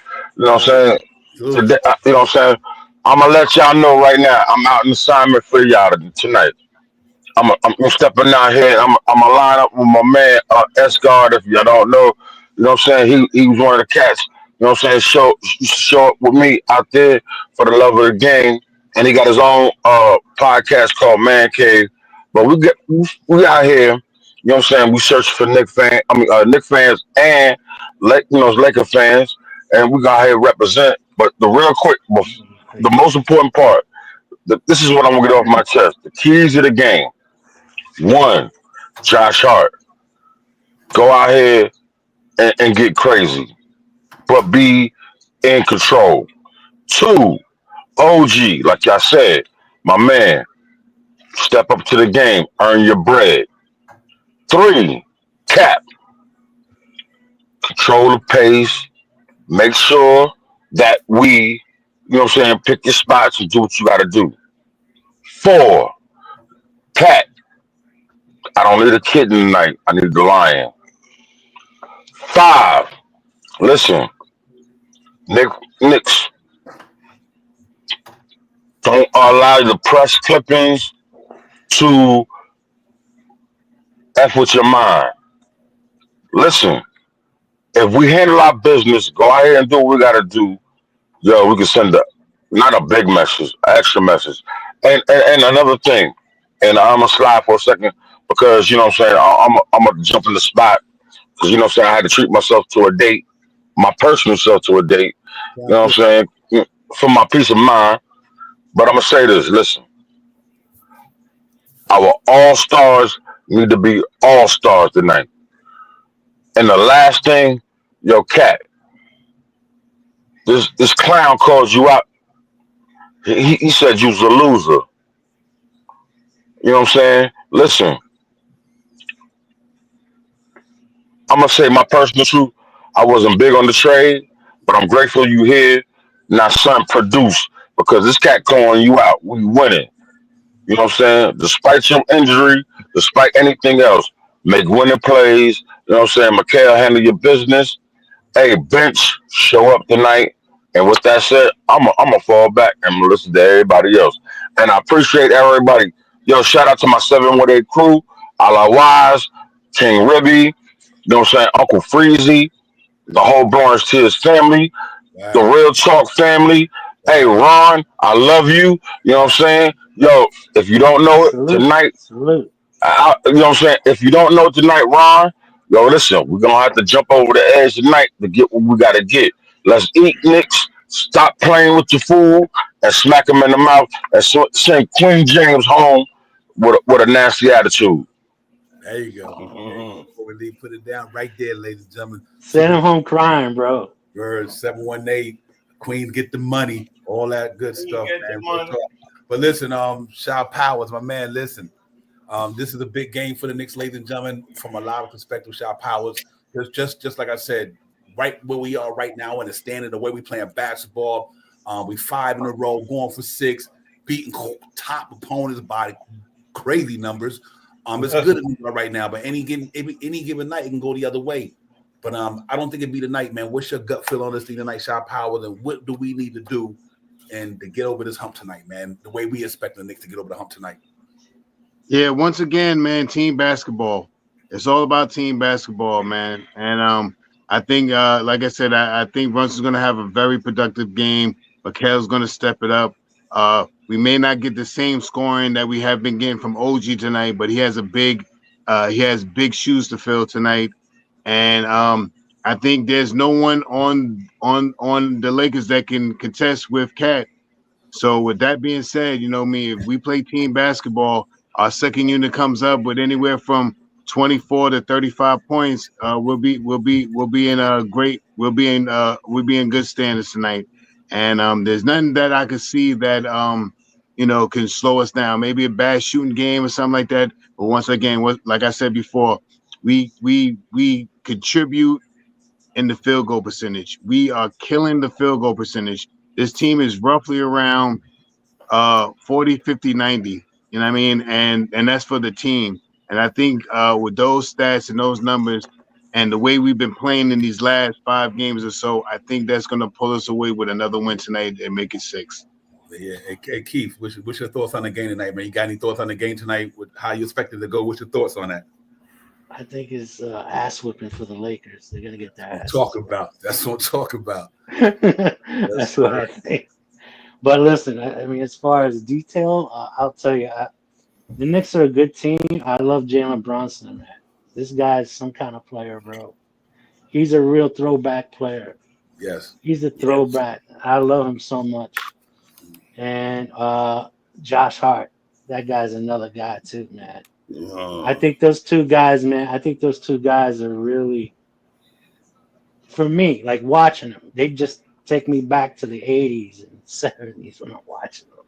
saying? Today, you know what I'm saying? I'm gonna let y'all know right now. I'm out in assignment for y'all tonight. I'm stepping out here. I'm gonna line up with my man S-Guard. If y'all don't know, you know what I'm saying? He was one of the cats. You know what I'm saying? Show up with me out there for the love of the game. and he got his own podcast called Man Cave. But we out here, you know what I'm saying? We search for Nick fans and Laker fans, and we got here represent. But the real quick, the most important part, this is what I'm gonna get off my chest. The keys of the game. One, Josh Hart, go out here and get crazy, but be in control. Two, OG, like I said, my man, step up to the game, earn your bread. Three, Cap, control the pace, make sure that pick your spots and do what you got to do. Four, Pat, I don't need a kid tonight, I need the lion. Five, listen, Knicks, don't allow the press clippings to F with your mind. Listen, if we handle our business, go out here and do what we got to do, we can send not a big message, an extra message. And another thing, and I'm going to slide for a second because, you know what I'm saying, I'm going to jump in the spot because, you know what I'm saying, I had to treat myself to a date, my personal self to a date, you know what I'm saying, for my peace of mind. But I'm going to say this, listen, our all-stars need to be all-stars tonight. And the last thing, Cat, this clown calls you out. He said you was a loser. You know what I'm saying? Listen, I'm going to say my personal truth. I wasn't big on the trade, but I'm grateful you here. Now, son, produce because this cat calling you out. We winning. You know what I'm saying? Despite your injury, despite anything else, make winning plays. You know what I'm saying? Mikhail, handle your business. Hey, bench, show up tonight. And with that said, I'm going to fall back and listen to everybody else. And I appreciate everybody. Shout out to my 718 crew, A La Wise, King Ribby, you know what I'm saying? Uncle Freezy, the whole Barnes Tears family, the Real Talk family. Hey, Ron, I love you. You know what I'm saying? If you don't know it tonight, you know what I'm saying? If you don't know it tonight, Ron, listen, we're going to have to jump over the edge tonight to get what we got to get. Let's eat, Knicks. Stop playing with your food and smack him in the mouth and send Queen James home with a nasty attitude. There you go. Before we leave, put it down right there, ladies and gentlemen. Send him home crying, bro. Birds 718, Queens get the money, all that good stuff, man. But listen, Shaw Powers, my man, listen. This is a big game for the Knicks, ladies and gentlemen, from a lot of perspective. Shaw Powers, just like I said, right where we are right now in the standing, the way we playing basketball. We 5 in a row, going for 6, beating top opponents by crazy numbers. It's good right now, but any given night it can go the other way. But I don't think it'd be the night, man. What's your gut feel on this thing tonight, Shaw Powers, and what do we need to do and to get over this hump tonight, man? The way we expect the Knicks to get over the hump tonight. Yeah, once again, man, team basketball. It's all about team basketball, man. And I think, like I said, I think Brunson's going to have a very productive game. Mikhail's going to step it up. We may not get the same scoring that we have been getting from OG tonight, but he has big shoes to fill tonight. And I think there's no one on the Lakers that can contest with Cat. So with that being said, if we play team basketball, our second unit comes up with anywhere from 24 to 35 points. We'll be in good standings tonight. And there's nothing that I could see that can slow us down. Maybe a bad shooting game or something like that. But once again, like I said before, we contribute in the field goal percentage. We are killing the field goal percentage. This team is roughly around 40, 50, 90. You know what I mean? And that's for the team. And I think with those stats and those numbers and the way we've been playing in these last 5 games or so, I think that's going to pull us away with another win tonight and make it 6. Yeah. Hey, Keith, what's your thoughts on the game tonight, man? You got any thoughts on the game tonight? With how you expect it to go? What's your thoughts on that? I think it's ass whipping for the Lakers. They're going to get their ass. That's what I'm talking about. That's what I think. But listen, I mean, as far as detail, I'll tell you, the Knicks are a good team. I love Jalen Brunson, man. This guy's some kind of player, bro. He's a real throwback player. Yes. He's a throwback. I love him so much. And Josh Hart, that guy's another guy too, man. I think those two guys, man. I think those two guys are really, for me, like watching them. They just take me back to the '80s and '70s when I'm watching them.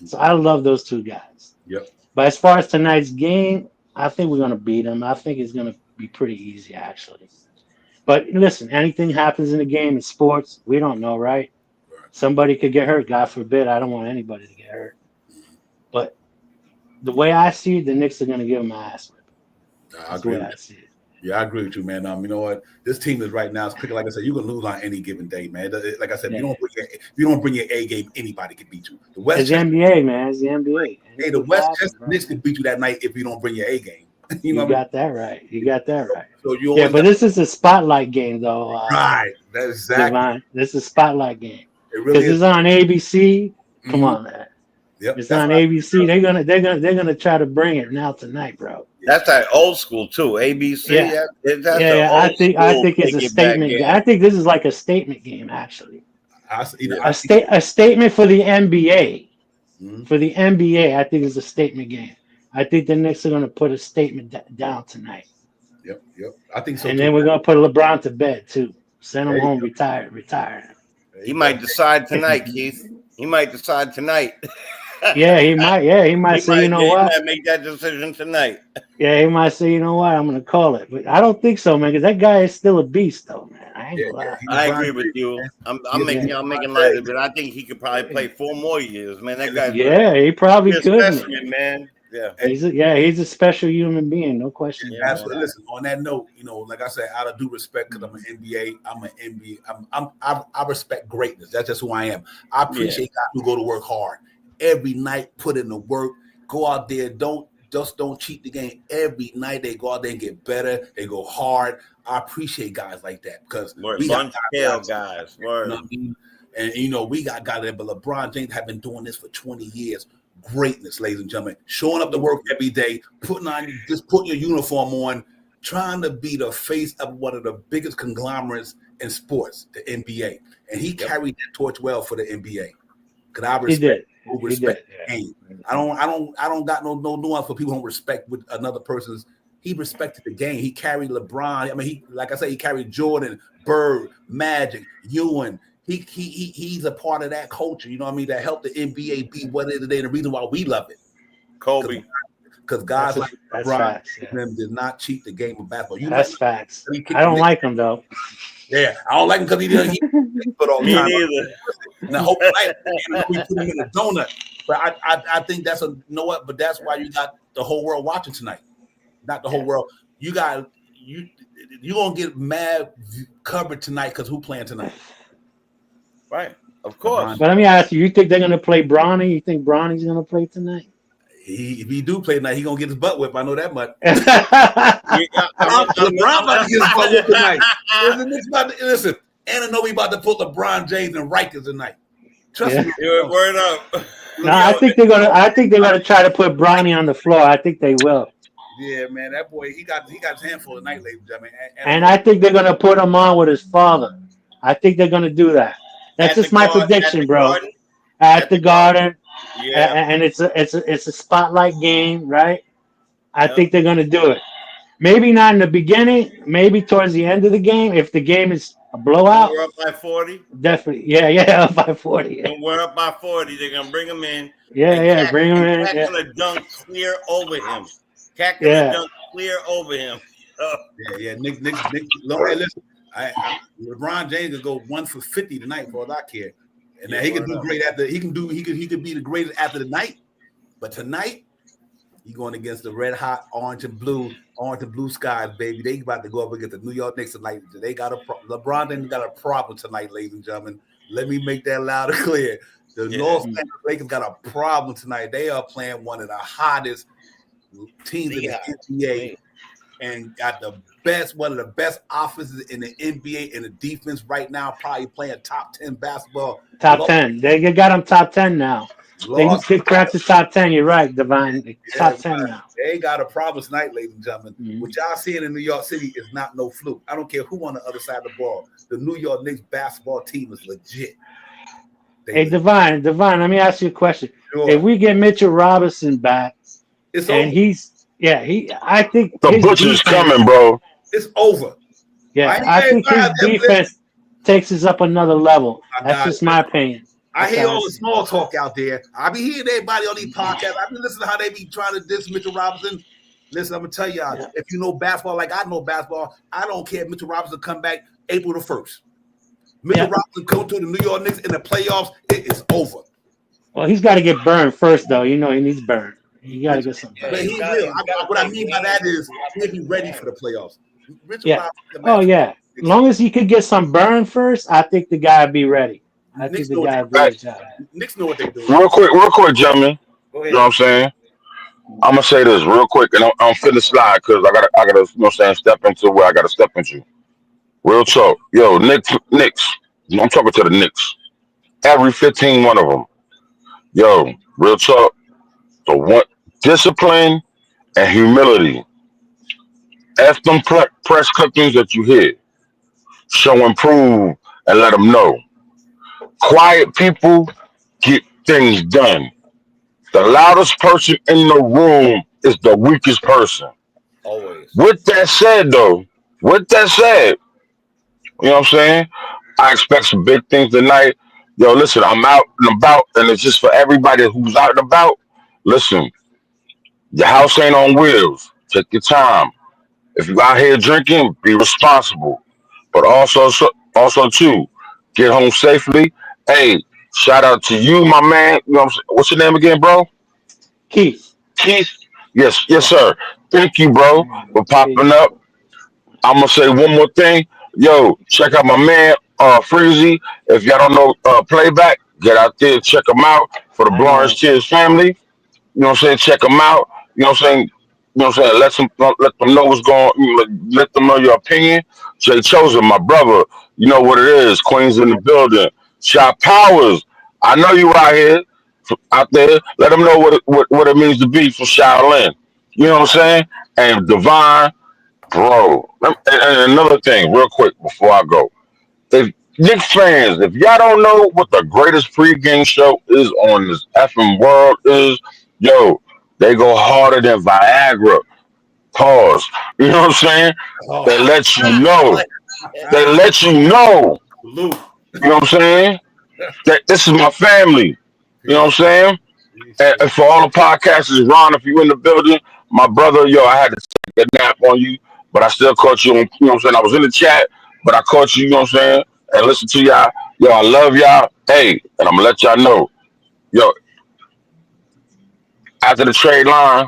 So I love those two guys. Yep. But as far as tonight's game, I think we're gonna beat them. I think it's gonna be pretty easy, actually. But listen, anything happens in the game in sports, we don't know, right? Somebody could get hurt. God forbid. I don't want anybody to get hurt. But the way I see it, the Knicks are going to give them an ass whip. I agree. I see it. Yeah, I agree with you, man. You know what? This team is right now. It's quicker. Like I said, you can lose on any given day, man. Like I said, if you don't bring your A game, anybody can beat you. The West. It's the NBA, man. It's the NBA. Hey, the West Knicks can beat you that night if you don't bring your A game. You got that right. You got that right. So but this is a spotlight game, though. Right. That's exactly. Divine. This is a spotlight game. It really is. It's on ABC. Come on, man. Yep. It's on ABC. They're gonna try to bring it now tonight, bro. That's that old school too. ABC. Yeah. I think it's a statement game. I think this is like a statement game, actually. A statement for the NBA. Mm-hmm. For the NBA, I think it's a statement game. I think the Knicks are going to put a statement down tonight. Yep. I think so. And then we're going to put LeBron to bed too. Send him home, retire. He might decide tonight, Keith. He might decide tonight. Yeah, he might. Yeah, he might say, you know what? He might make that decision tonight. Yeah, he might say, you know what? I'm going to call it. But I don't think so, man, because that guy is still a beast, though, man. I ain't gonna lie. I agree with you. I'm making light of it. I think he could probably play 4 more years, man. That guy. Yeah, he probably could, man. Yeah, he's a special human being, no question. Yeah, absolutely. Listen, on that note, like I said, out of due respect, because I'm an NBA, I respect greatness. That's just who I am. I appreciate guys who go to work hard every night, put in the work, go out there, don't cheat the game. Every night they go out there and get better. They go hard. I appreciate guys like that because we got guys. You know what I mean? And we got guys there, but LeBron James have been doing this for 20 years. Greatness, ladies and gentlemen, showing up to work every day, putting your uniform on, trying to be the face of one of the biggest conglomerates in sports, the NBA, and he carried that torch well for the NBA. Because I respect the game. I don't got no nuance for people who don't respect with another person's. He respected the game. He carried LeBron. I mean, he carried Jordan, Bird, Magic, Ewing. He's a part of that culture, you know what I mean, that helped the NBA be what it is today, and the reason why we love it. Kobe. Because guys like LeBron did not cheat the game of basketball. That's facts. I don't like him, though. Yeah, I don't like him because he put all the time. Me neither. And I hope we put him in a donut. But I think that's but that's why you got the whole world watching tonight. Not the whole world. You're gonna get mad covered tonight because who playing tonight? Right, of course. But let me ask you: you think they're going to play Bronny? You think Bronny's going to play tonight? If he do play tonight, he's going to get his butt whipped. I know that much. LeBron about to get his butt whipped tonight. Listen, Anunoby about to put LeBron James and Rikers toniid. Trust me. Word up. No, I think they're gonna try to put Bronny on the floor. I think they will. Yeah, man, that boy, he got his handful tonight, ladies and gentlemen. And I think they're gonna put him on with his father. I think they're gonna do that. That's just my prediction, bro. At the Garden, and it's a spotlight game, right? I think they're gonna do it. Maybe not in the beginning. Maybe towards the end of the game, if the game is a blowout. We're up by 40. Definitely, yeah, up by 40. Yeah. And we're up by 40. They're gonna bring him in. Yeah, bring him in. Cat gonna dunk clear over him. Cat gonna dunk clear over him. Nick. Listen. LeBron James could go 1 for 50 tonight for all I care, and now he could do great after. He could be the greatest after the night, but tonight he going against the red hot orange and blue skies, baby. They about to go up against the New York Knicks tonight. They got LeBron James got a problem tonight, ladies and gentlemen. Let me make that loud and clear. The Los Angeles Lakers got a problem tonight. They are playing one of the hottest teams in the NBA. and got one of the best offenses in the NBA, and the defense right now probably playing top 10 basketball. Top 10. They got them top 10 now. They cracked the top 10. You're right, Divine. Top 10 now. They got a problem tonight, ladies and gentlemen. Mm-hmm. What y'all seeing in New York City is not no fluke. I don't care who on the other side of the ball. The New York Knicks basketball team is legit. Hey, Divine, let me ask you a question. Sure. If we get Mitchell Robinson back, it's and over. I think the butcher's coming, bro. It's over. Yeah, I think his defense takes us up another level. That's just my opinion. I hear all the small talk out there. I be hearing everybody on these podcasts. I be listening to how they be trying to diss Mitchell Robinson. Listen, I'm gonna tell y'all, if you know basketball like I know basketball, I don't care if Mitchell Robinson come back April the 1st. Mitchell Robinson come to the New York Knicks in the playoffs, it is over. Well, he's got to get burned first, though. You know, he needs burned. You got to get something. But he will. What I mean by that is he'll be ready for the playoffs. Mitchell Robinson, as long as he could get some burn first, I think the guy would be ready. I think the guy would be ready. Knicks know what they're doing. Real quick, gentlemen. You know what I'm saying? I'm gonna say this real quick, and I'm finna slide because I gotta, you know what I'm saying, step into where I gotta step into. Real talk, yo, Knicks. I'm talking to the Knicks. Every 15 one of them. Yo, real talk. The one discipline and humility. F them press clippings that you hear. Show and prove and let them know. Quiet people get things done. The loudest person in the room is the weakest person. Always. With that said, you know what I'm saying? I expect some big things tonight. Yo, listen, I'm out and about, and it's just for everybody who's out and about. Listen, your house ain't on wheels. Take your time. If you out here drinking, be responsible. But also too, get home safely. Hey, shout out to you, my man. You know what I'm saying? What's your name again, bro? Keith. Yes, sir. Thank you, bro, for popping up. I'm gonna say one more thing. Yo, check out my man, Freezy. If y'all don't know playback, get out there, check him out for the Blawrence Tears family. You know what I'm saying? Check them out. You know what I'm saying? You know what I'm saying? Let them know what's going on. Let them know your opinion. Jay Chosen, my brother. You know what it is. Queens in the building. Shot Powers. I know you out there. Let them know what it means to be from Shaolin. You know what I'm saying? And Divine, bro. And another thing, real quick, before I go. If Knicks fans, if y'all don't know what the greatest pregame show is on this effing world is, yo, they go harder than Viagra. Pause. You know what I'm saying? They let you know. They let you know. You know what I'm saying? That this is my family. You know what I'm saying? And for all the podcasters, Ron, if you in the building, my brother, yo, I had to take a nap on you, but I still caught you on, you know what I'm saying? I was in the chat, but I caught you know what I'm saying? And listen to y'all. Yo, I love y'all. Hey, and I'm gonna let y'all know. Yo, after the trade line,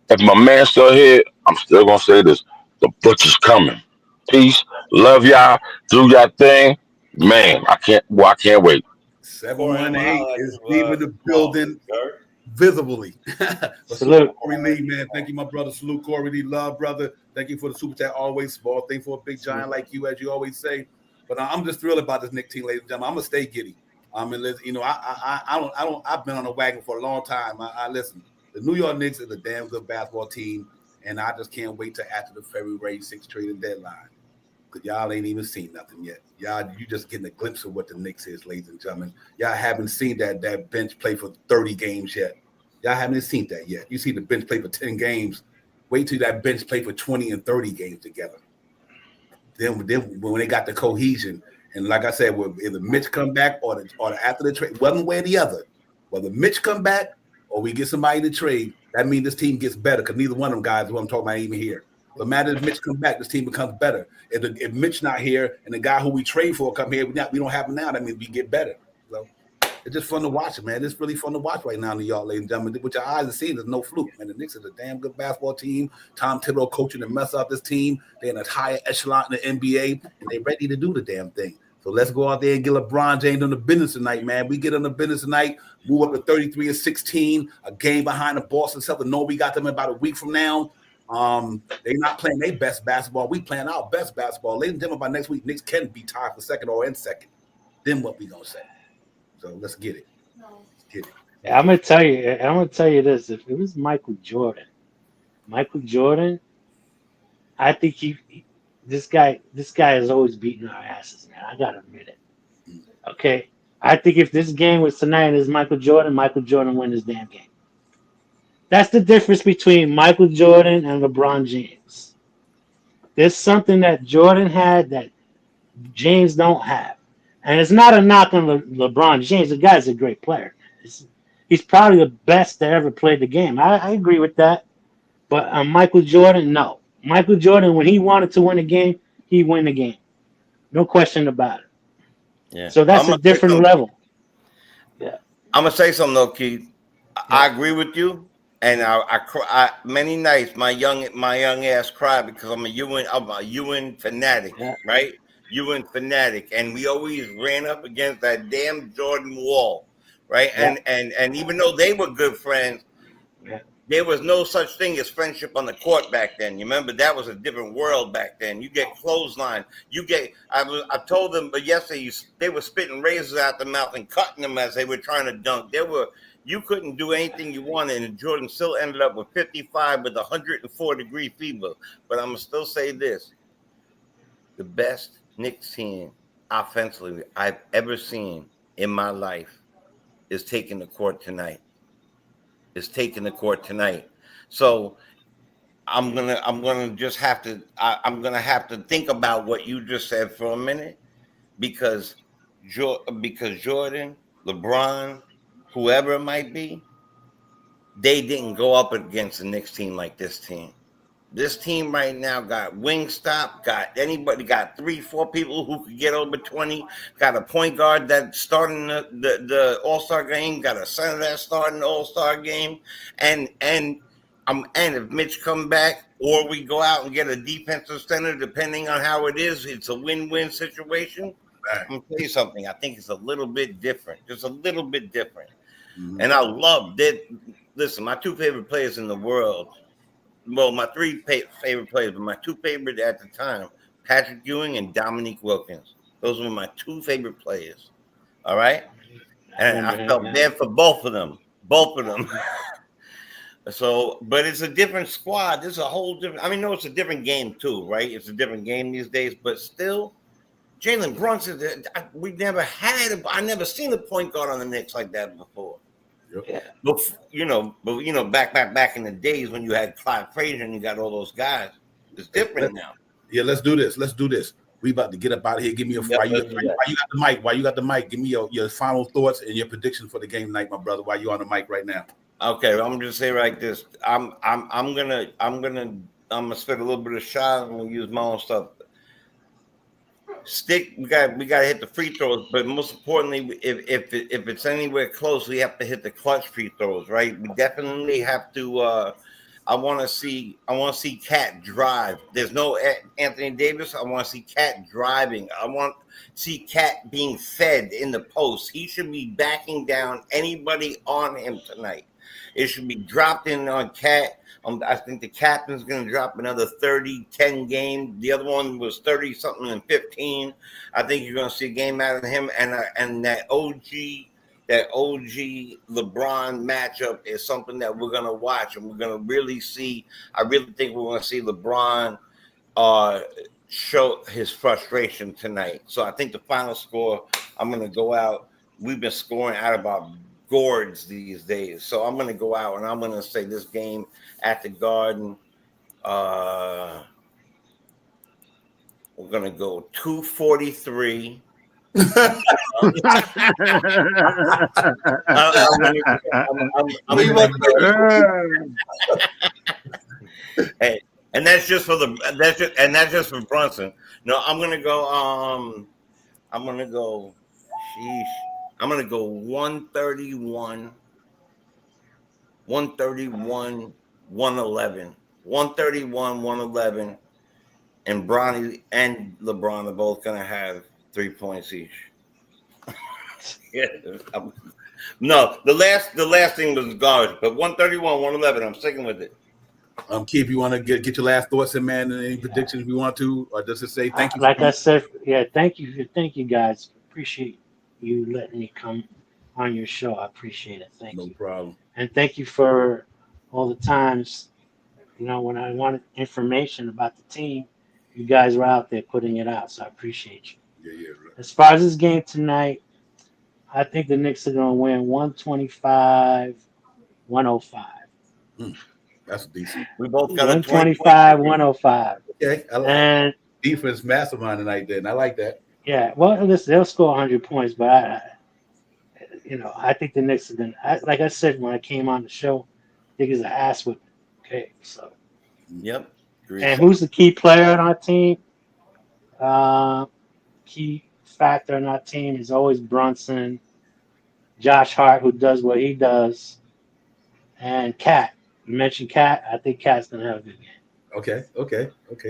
if my man's still here, I'm still gonna say this. The butcher's coming. Peace. Love y'all. Do y'all thing. Man, I can't wait. 718 is leaving the building visibly. Salute. Corey Lee, man. Thank you, my brother. Salute, Corey Lee. Love, brother. Thank you for the super chat. Always small thing for a big giant like you, as you always say. But I'm just thrilled about this Knicks team, ladies and gentlemen. I'm gonna stay giddy. I mean, you know, I've been on the wagon for a long time. I listen. The New York Knicks is a damn good basketball team, and I just can't wait till after the February 6th trading deadline. Because y'all ain't even seen nothing yet. You just getting a glimpse of what the Knicks is, ladies and gentlemen. Y'all haven't seen that bench play for 30 games yet. Y'all haven't seen that yet. You see the bench play for 10 games. Wait till that bench play for 20 and 30 games together. Then when they got the cohesion, and like I said, either Mitch come back or after the trade, one way or the other, whether Mitch come back or we get somebody to trade, that means this team gets better because neither one of them guys, what I'm talking about, ain't even here. But matter if Mitch comes back, this team becomes better. If Mitch not here and the guy who we trade for come here, we don't have him now. That means we get better. So it's just fun to watch it, man. It's really fun to watch right now in New York, ladies and gentlemen. What your eyes are seeing is no fluke, man. The Knicks is a damn good basketball team. Tom Thibodeau coaching to mess up this team. They're in a higher echelon in the NBA, and they're ready to do the damn thing. So let's go out there and get LeBron James on the business tonight, man. We get on the business tonight, move up to 33-16, a game behind the Boston Celtics. Know we got them about a week from now. They not playing their best basketball. We playing our best basketball. Ladies and gentlemen, by next week, Knicks can be tied for second or in second. Then what we gonna say? So let's get it. Let's get it. Yeah, I'm gonna tell you this. If it was Michael Jordan, I think this guy has always beaten our asses, man. I gotta admit it. Okay. I think if this game was tonight and it's Michael Jordan win this damn game. That's the difference between Michael Jordan and LeBron James. There's something that Jordan had that James don't have. And it's not a knock on LeBron James. The guy's a great player. He's probably the best that ever played the game. I agree with that. But Michael Jordan, no. Michael Jordan, when he wanted to win a game, he win the game. No question about it. Yeah. So that's a different level. Yeah. I'm gonna say something though, Keith. I agree with you, and I many nights my young ass cried because I'm a UN fanatic, right? UN fanatic, and we always ran up against that damn Jordan wall, right? Yeah. And even though they were good friends, there was no such thing as friendship on the court back then. You remember that was a different world back then. You get clothesline. I told them, but yesterday they were spitting razors out the mouth and cutting them as they were trying to dunk. You couldn't do anything you wanted, and Jordan still ended up with 55 with 104-degree fever. But I'm gonna still say this: the best Knicks team offensively I've ever seen in my life is taking the court tonight. So I'm gonna have to think about what you just said for a minute, because Jordan, LeBron, whoever it might be, they didn't go up against the Knicks team like this team. This team right now got Wingstop, got 3-4 people who could get over 20, got a point guard that's starting the All-Star game, got a center that's starting the All-Star game, and if Mitch come back or we go out and get a defensive center, depending on how it is, it's a win-win situation. I'm gonna tell you something. I think it's a little bit different, just a little bit different. Mm-hmm. And I love that. Listen, my two favorite players in the world. Well, my three favorite players, but my two favorite at the time, Patrick Ewing and Dominique Wilkins. Those were my two favorite players. All right? And I felt bad for both of them. So, but it's a different squad. This is a whole different, no, it's a different game too, right? It's a different game these days, but still, Jalen Brunson, I never seen a point guard on the Knicks like that before. Yeah. But back in the days when you had Clyde Frazier and you got all those guys, it's different now. Yeah, let's do this. We about to get up out of here. Give me while you got the mic, give me your final thoughts and your prediction for the game tonight, my brother, while you're on the mic right now. Okay, I'm gonna say like this. I'm gonna spit a little bit of shot and we'll use my own stuff. We got to hit the free throws, but most importantly, if it's anywhere close, we have to hit the clutch free throws, right? We definitely have to. I want to see Cat drive. There's no Anthony Davis. I want to see Cat driving. I want to see Cat being fed in the post. He should be backing down anybody on him tonight. It should be dropped in on Cat. I think the captain's going to drop another 30-10 game. The other one was 30-something and 15. I think you're going to see a game out of him. And that OG LeBron matchup is something that we're going to watch. And we're going to really see. I really think we're going to see LeBron show his frustration tonight. So I think the final score, I'm going to go out. We've been scoring out of our gourds these days. So I'm going to go out and I'm going to say this game at the Garden, we're going to go 243. Hey, and that's just for Brunson. No, I'm going to go 131, 111, 111, and Bronny and LeBron are both going to have 3 points each. No, the last thing was garbage, but 131, 111, I'm sticking with it. Key, if you want to get your last thoughts in, man, and any predictions we want to, or just to say thank you. Like I said, thank you guys. Appreciate you letting me come on your show. I appreciate it. Thank you. No problem. And thank you for all the times, when I wanted information about the team, you guys were out there putting it out. So I appreciate you. Yeah. Right. As far as this game tonight, I think the Knicks are going to win 125-105. That's decent. We both got 125-105. Okay, I like And defense mastermind tonight. Then I like that. yeah, well, listen, they'll score 100 points, but I think the Knicks are going to, like I said when I came on the show, I think it's an ass whipping. Okay, so. Yep. And who's the key player on our team? Key factor on our team is always Brunson, Josh Hart, who does what he does, and Cat. You mentioned Cat. I think Cat's going to have a good game. Okay.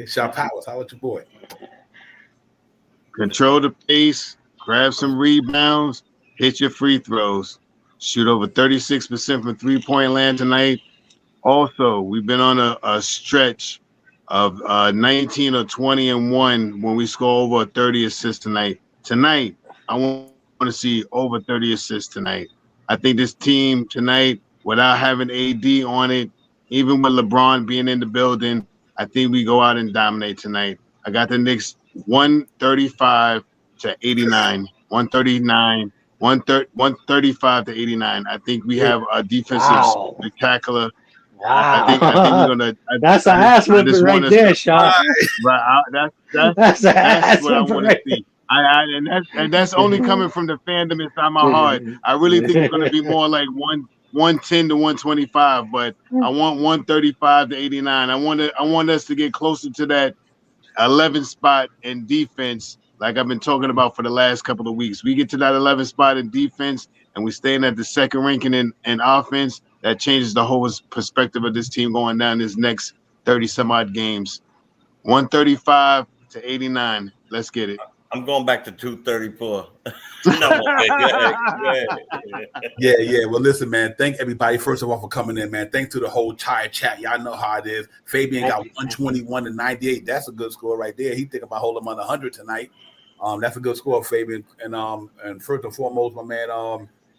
Shot Powers, how about your boy? Control the pace, grab some rebounds, hit your free throws, shoot over 36% from three-point land tonight. Also, we've been on a stretch of 19 or 20 and 1 when we score over 30 assists tonight. Tonight, I want to see over 30 assists tonight. I think this team tonight, without having AD on it, even with LeBron being in the building, I think we go out and dominate tonight. I got the Knicks 135 to 89, 139, 135 to 89. I think we have a defensive spectacular. Wow. I think we're gonna. That's an ass whipping right there, Sean. That's an ass what I whipping want right to see. And that's only coming from the fandom inside my heart. I really think it's gonna be more like 110 to 125, but I want 135 to 89. I want us to get closer to that 11 spot in defense, like I've been talking about for the last couple of weeks. We get to that 11 spot in defense, and we staying at the second ranking in offense. That changes the whole perspective of this team going down this next 30 some odd games. 135 to 89. Let's get it. I'm going back to 234. Yeah. Well, listen, man. Thank everybody first of all for coming in, man. Thanks to the whole entire chat. Y'all know how it is. Fabian got 121 to 98. That's a good score right there. He think about holding him under 100 tonight. That's a good score, Fabian. And first and foremost, my man,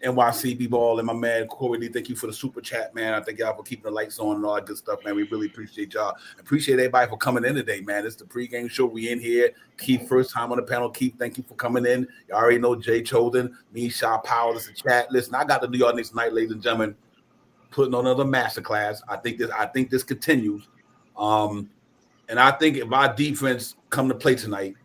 NYC B-Ball and my man Corey D, thank you for the super chat, man. I thank y'all for keeping the lights on and all that good stuff, man. We really appreciate y'all. Appreciate everybody for coming in today, man. It's the pregame show. We in here. Keith, first time on the panel. Keith, thank you for coming in. You already know Jay Choden, me, Shaw Powell. This is the chat. Listen, I got the New York Knicks tonight, ladies and gentlemen, putting on another masterclass. I think this continues. And I think if our defense come to play tonight,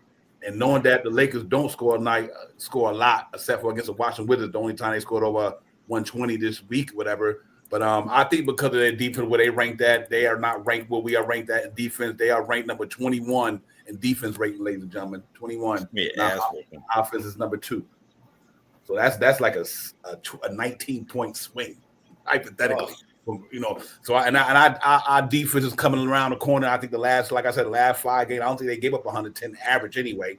and knowing that the Lakers don't score a lot, except for against the Washington Wizards, the only time they scored over 120 this week, whatever. But I think because of their defense, where they ranked at, they are not ranked where we are ranked at in defense. They are ranked number 21 in defense rating, ladies and gentlemen. 21. Yeah, offense is number 2. So that's like a 19-point swing, hypothetically. So our defense is coming around the corner. I think the last 5 games, I don't think they gave up 110 average anyway.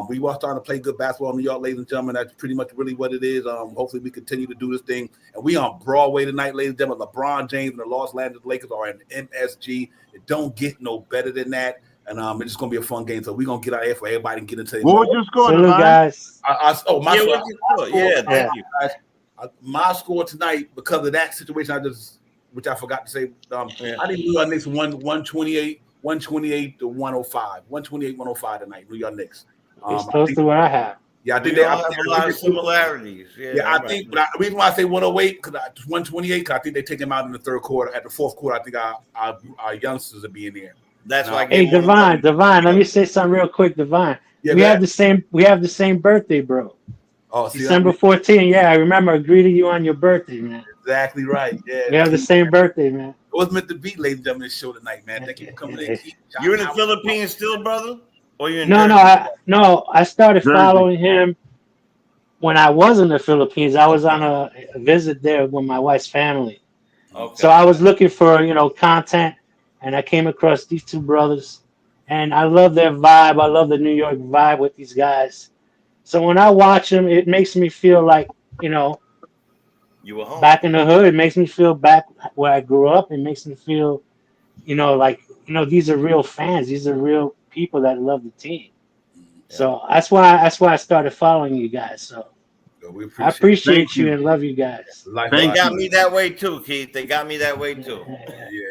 We were starting to play good basketball in New York, ladies and gentlemen. That's pretty much really what it is. Hopefully we continue to do this thing. And we on Broadway tonight, ladies and gentlemen. LeBron James and the Los Angeles Lakers are in MSG. It don't get no better than that. And it's just gonna be a fun game. So we're gonna get out here for everybody and get into it. What was your score, guys? Thank you. Guys. My score tonight, because of that situation, which I forgot to say, I think New York Knicks won 128 to 105. 128-105 tonight, New York Knicks. It's close to what I have. Yeah, I think they have a lot of similarities. I think, but the reason why I say 108, 128, because I think they take him out in the third quarter. At the fourth quarter, I think our youngsters will be in there. That's why. Hey, Divine, let me say something real quick, Divine. Yeah, we have the same birthday, bro. Oh, December 14th. Yeah, I remember I greeted you on your birthday, man. Exactly right. Yeah, we have the same birthday, man. It was meant to be, ladies and gentlemen, this show tonight, man. Thank you for coming in. You in the Philippines still, brother? Or you in No, I started following him when I was in the Philippines. I was on a visit there with my wife's family. Okay. So I was looking for, content, and I came across these two brothers, and I love their vibe. I love the New York vibe with these guys. So when I watch them, it makes me feel like, you were home. Back in the hood. It makes me feel back where I grew up. It makes me feel like, these are real fans. These are real people that love the team. Yeah. So that's why I started following you guys. So We I appreciate it. Thank appreciate you and love you guys. They Thank got you. me that way too, Keith. They got me that way too.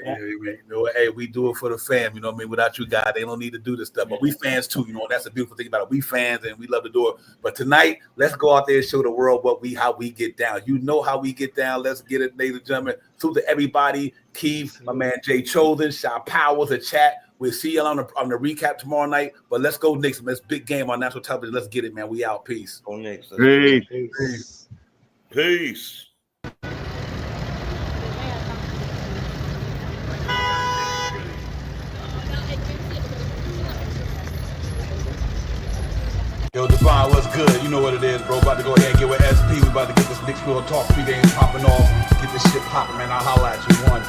Hey, we do it for the fam. You know what I mean? Without you guys, they don't need to do this stuff. But we fans too. That's the beautiful thing about it. We fans and we love to do it. But tonight, let's go out there and show the world how we get down. You know how we get down. Let's get it, ladies and gentlemen. To everybody, Keith, my man Jay Chosen, Shy Powers, the chat. We'll see y'all on the recap tomorrow night. But let's go Knicks. Let's big game on national television. Let's get it, man. We out. Peace. Go Knicks. Peace. Peace. Yo, Divine, what's good? You know what it is, bro. About to go ahead and get with SP. We about to get this Knicks Real Talk pregame popping off. Get this shit popping, man. I'll holla at you. One.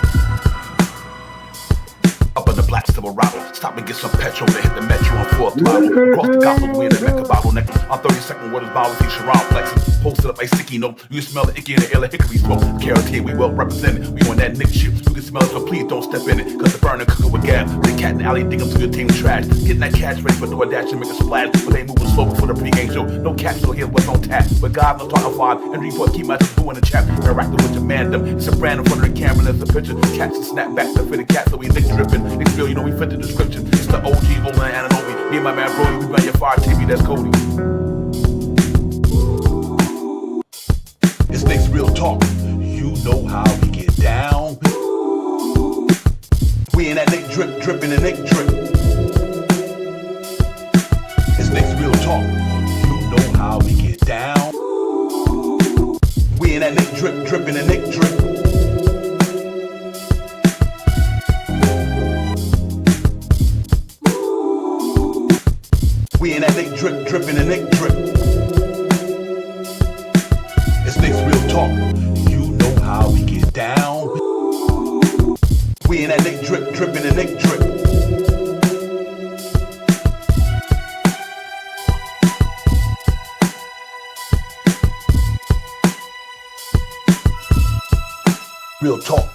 Up in the black Silverado, stop and get some petrol to hit the metro on 4th throttle. Across the gospel, we in the Mecca bottleneck. On 32nd, waters, bottles, he Sharon flexing. Posted up a sticky note. You smell the icky in the air like hickory smoke. Carrots here, we well represented. We on that Nick shit. You can smell it, so please don't step in it. Cause the burner cooking with gas. The cat in the alley dig them to your team trash. Getting that cash ready for DoorDash and make a splash. But they moving slow before the pregame show. No cash, so here's what's on tap. But God, I'm talking five. And report, keep my boo in the chat. Interacting with your mandem. It's a brand in front of the camera. There's a picture. Catch and snap back to fit the cat, so we Nick dripping. Nick feel, we fit the description. It's the OG, Olin, and Ananobi. Me and my man Brody, we run your fire TV, that's Cody. It's Knicks Real Talk. You know how we get down. We in that Nick drip, dripping and Nick drip. It's Knicks Real Talk. You know how we get down. We in that Nick drip, dripping and Nick drip. We in that Nick drip, dripping and Nick drip. It's Knicks Real Talk. You know how we get down. We in that Nick drip, dripping and Nick drip. Real talk.